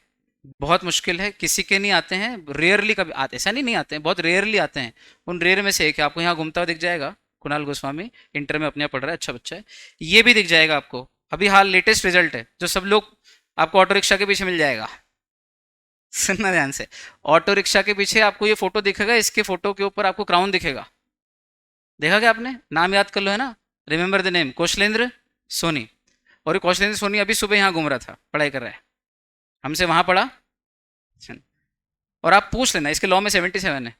बहुत मुश्किल है, किसी के नहीं आते हैं, रेयरली कभी आते, ऐसा नहीं नहीं आते हैं, बहुत रेयरली आते हैं। उन रेयर में से एक है, आपको यहाँ घूमता हुआ दिख जाएगा, कुणाल गोस्वामी, इंटर में अपने यहाँ पढ़ रहा है, अच्छा बच्चा है। ये भी दिख जाएगा आपको, अभी हाल लेटेस्ट रिजल्ट है, जो सब लोग आपको ऑटो रिक्शा के पीछे मिल जाएगा। सुनना ध्यान से, ऑटो रिक्शा के पीछे आपको ये फोटो दिखेगा, इसके फोटो के ऊपर आपको क्राउन दिखेगा। देखा क्या आपने? नाम याद कर लो, है ना, remember the name, Kaushalendra Soni. और ये कौशलेंद्र सोनी अभी सुबह यहाँ घूम रहा था, पढ़ाई कर रहा है, हमसे वहां पढ़ा। और आप पूछ लेना, इसके लॉ में 77 है।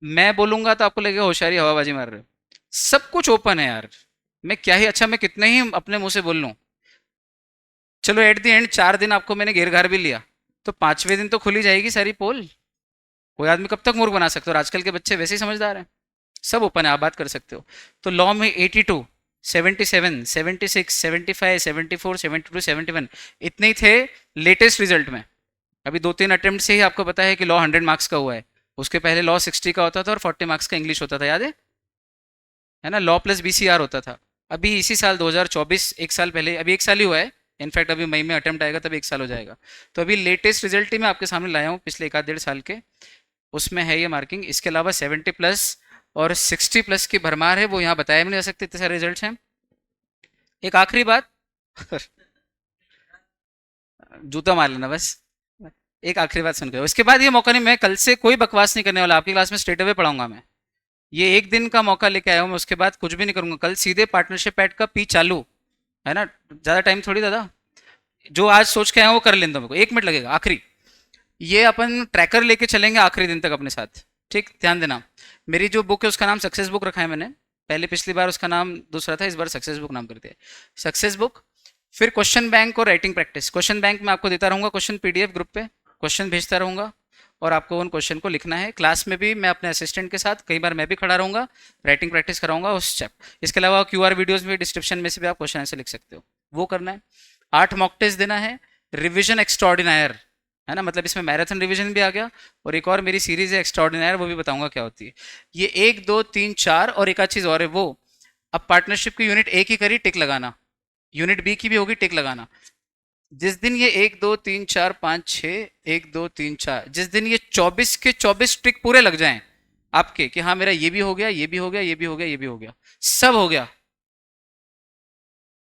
मैं बोलूंगा तो आपको लगेगा होशियारी हवाबाजी मार रहे हो। सब कुछ ओपन है यार, मैं क्या ही, अच्छा मैं कितने ही अपने मुंह से बोल लूं। चलो एट द एंड 4 दिन आपको मैंने घेर घार भी लिया, तो 5वें दिन तो खुली जाएगी सारी पोल। कोई आदमी कब तक मूर्ख बना सकते हो, और आजकल के बच्चे वैसे ही समझदार हैं। सब ओपन है, आप बात कर सकते हो। तो लॉ में 82, 77, 76, 75, 74, 72, 71 इतने ही थे लेटेस्ट रिजल्ट में। अभी 2-3 अटेम्प्ट से ही आपको पता है कि लॉ 100 मार्क्स का हुआ है। उसके पहले लॉ 60 का होता था और 40 मार्क्स का इंग्लिश होता था, याद है ना, लॉ प्लस बीसीआर होता था। अभी इसी साल 2024, एक साल पहले, अभी एक साल ही हुआ है, इनफैक्ट अभी मई में अटेम्प्ट आएगा तब एक साल हो जाएगा। तो अभी लेटेस्ट रिजल्ट ही मैं आपके सामने लाया हूँ, पिछले 1-1.5 साल के, उसमें है ये मार्किंग। इसके अलावा 70+ और 60+ की भरमार है, वो यहाँ बताया भी नहीं जा सकते, इतने सारे रिजल्ट हैं। एक आखिरी बात जूता मार लेना बस। एक आखिरी बात सुन के, उसके बाद ये मौका नहीं, मैं कल से कोई बकवास नहीं करने वाला, आपकी क्लास में स्ट्रेट अवे पढ़ाऊंगा मैं। ये एक दिन का मौका लेके आया हूँ मैं, उसके बाद कुछ भी नहीं करूंगा। कल सीधे पार्टनरशिप ऐड का पी चालू, है ना, ज्यादा टाइम थोड़ी दादा, जो आज सोच के आया हूं वो कर लेता हूं, मेरे को 1 मिनट लगेगा। आखिरी, ये अपन ट्रैकर लेके चलेंगे आखिरी दिन तक अपने साथ, ठीक, ध्यान देना। मेरी जो बुक है उसका नाम सक्सेस बुक रखा है मैंने, पहले पिछली बार उसका नाम दूसरा था, इस बार सक्सेस बुक नाम कर दिया, सक्सेस बुक। फिर क्वेश्चन बैंक और राइटिंग प्रैक्टिस। क्वेश्चन बैंक में आपको देता रहूंगा क्वेश्चन पीडीएफ, ग्रुप पे क्वेश्चन भेजता रहूंगा, और आपको उन क्वेश्चन को लिखना है। क्लास में भी मैं अपने असिस्टेंट के साथ, कई बार मैं भी खड़ा रहूंगा, राइटिंग प्रैक्टिस कराऊंगा उस चैप। इसके अलावा क्यूआर वीडियोस में, डिस्क्रिप्शन में से भी आप क्वेश्चन ऐसे लिख सकते हो, वो करना है। 8 मॉक टेस्ट देना है, रिविजन एक्स्ट्रॉर्डिनायर, है ना, मतलब इसमें मैराथन रिवीजन भी आ गया, और एक और मेरी सीरीज है एक्स्ट्रॉर्डिनायर, वो भी बताऊंगा क्या होती है। ये 1, 2, 3, 4, और एक आध चीज और है वो, अब पार्टनरशिप की यूनिट ए की करी, टिक लगाना, यूनिट बी की भी होगी, टिक लगाना। जिस दिन ये 1, 2, 3, 4, 5, 6, 1, 2, 3, 4, जिस दिन ये 24 के 24 टिक पूरे लग जाएं आपके, कि हाँ मेरा ये भी हो गया, ये भी हो गया, ये भी हो गया, ये भी हो गया, सब हो गया,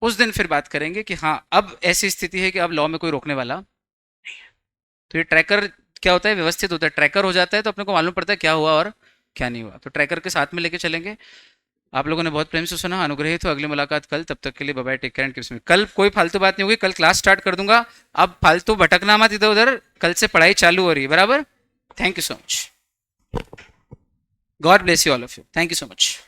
उस दिन फिर बात करेंगे कि हाँ अब ऐसी स्थिति है कि अब लॉ में कोई रोकने वाला। तो ये ट्रैकर क्या होता है, व्यवस्थित होता है, ट्रैकर हो जाता है तो अपने को मालूम पड़ता है क्या हुआ और क्या नहीं हुआ। तो ट्रैकर के साथ में लेके चलेंगे। आप लोगों ने बहुत प्रेम से सुना, अनुग्रहित हो। अगली मुलाकात कल, तब तक के लिए bye bye, take care and keep. कल कोई फालतू बात नहीं होगी, कल क्लास स्टार्ट कर दूंगा। अब फालतू भटकना मत इधर उधर, कल से पढ़ाई चालू हो रही है, बराबर। Thank you so much, God bless you all of you, thank you so much.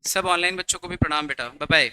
सब ऑनलाइन बच्चों को भी प्रणाम बेटा, बाय बाय।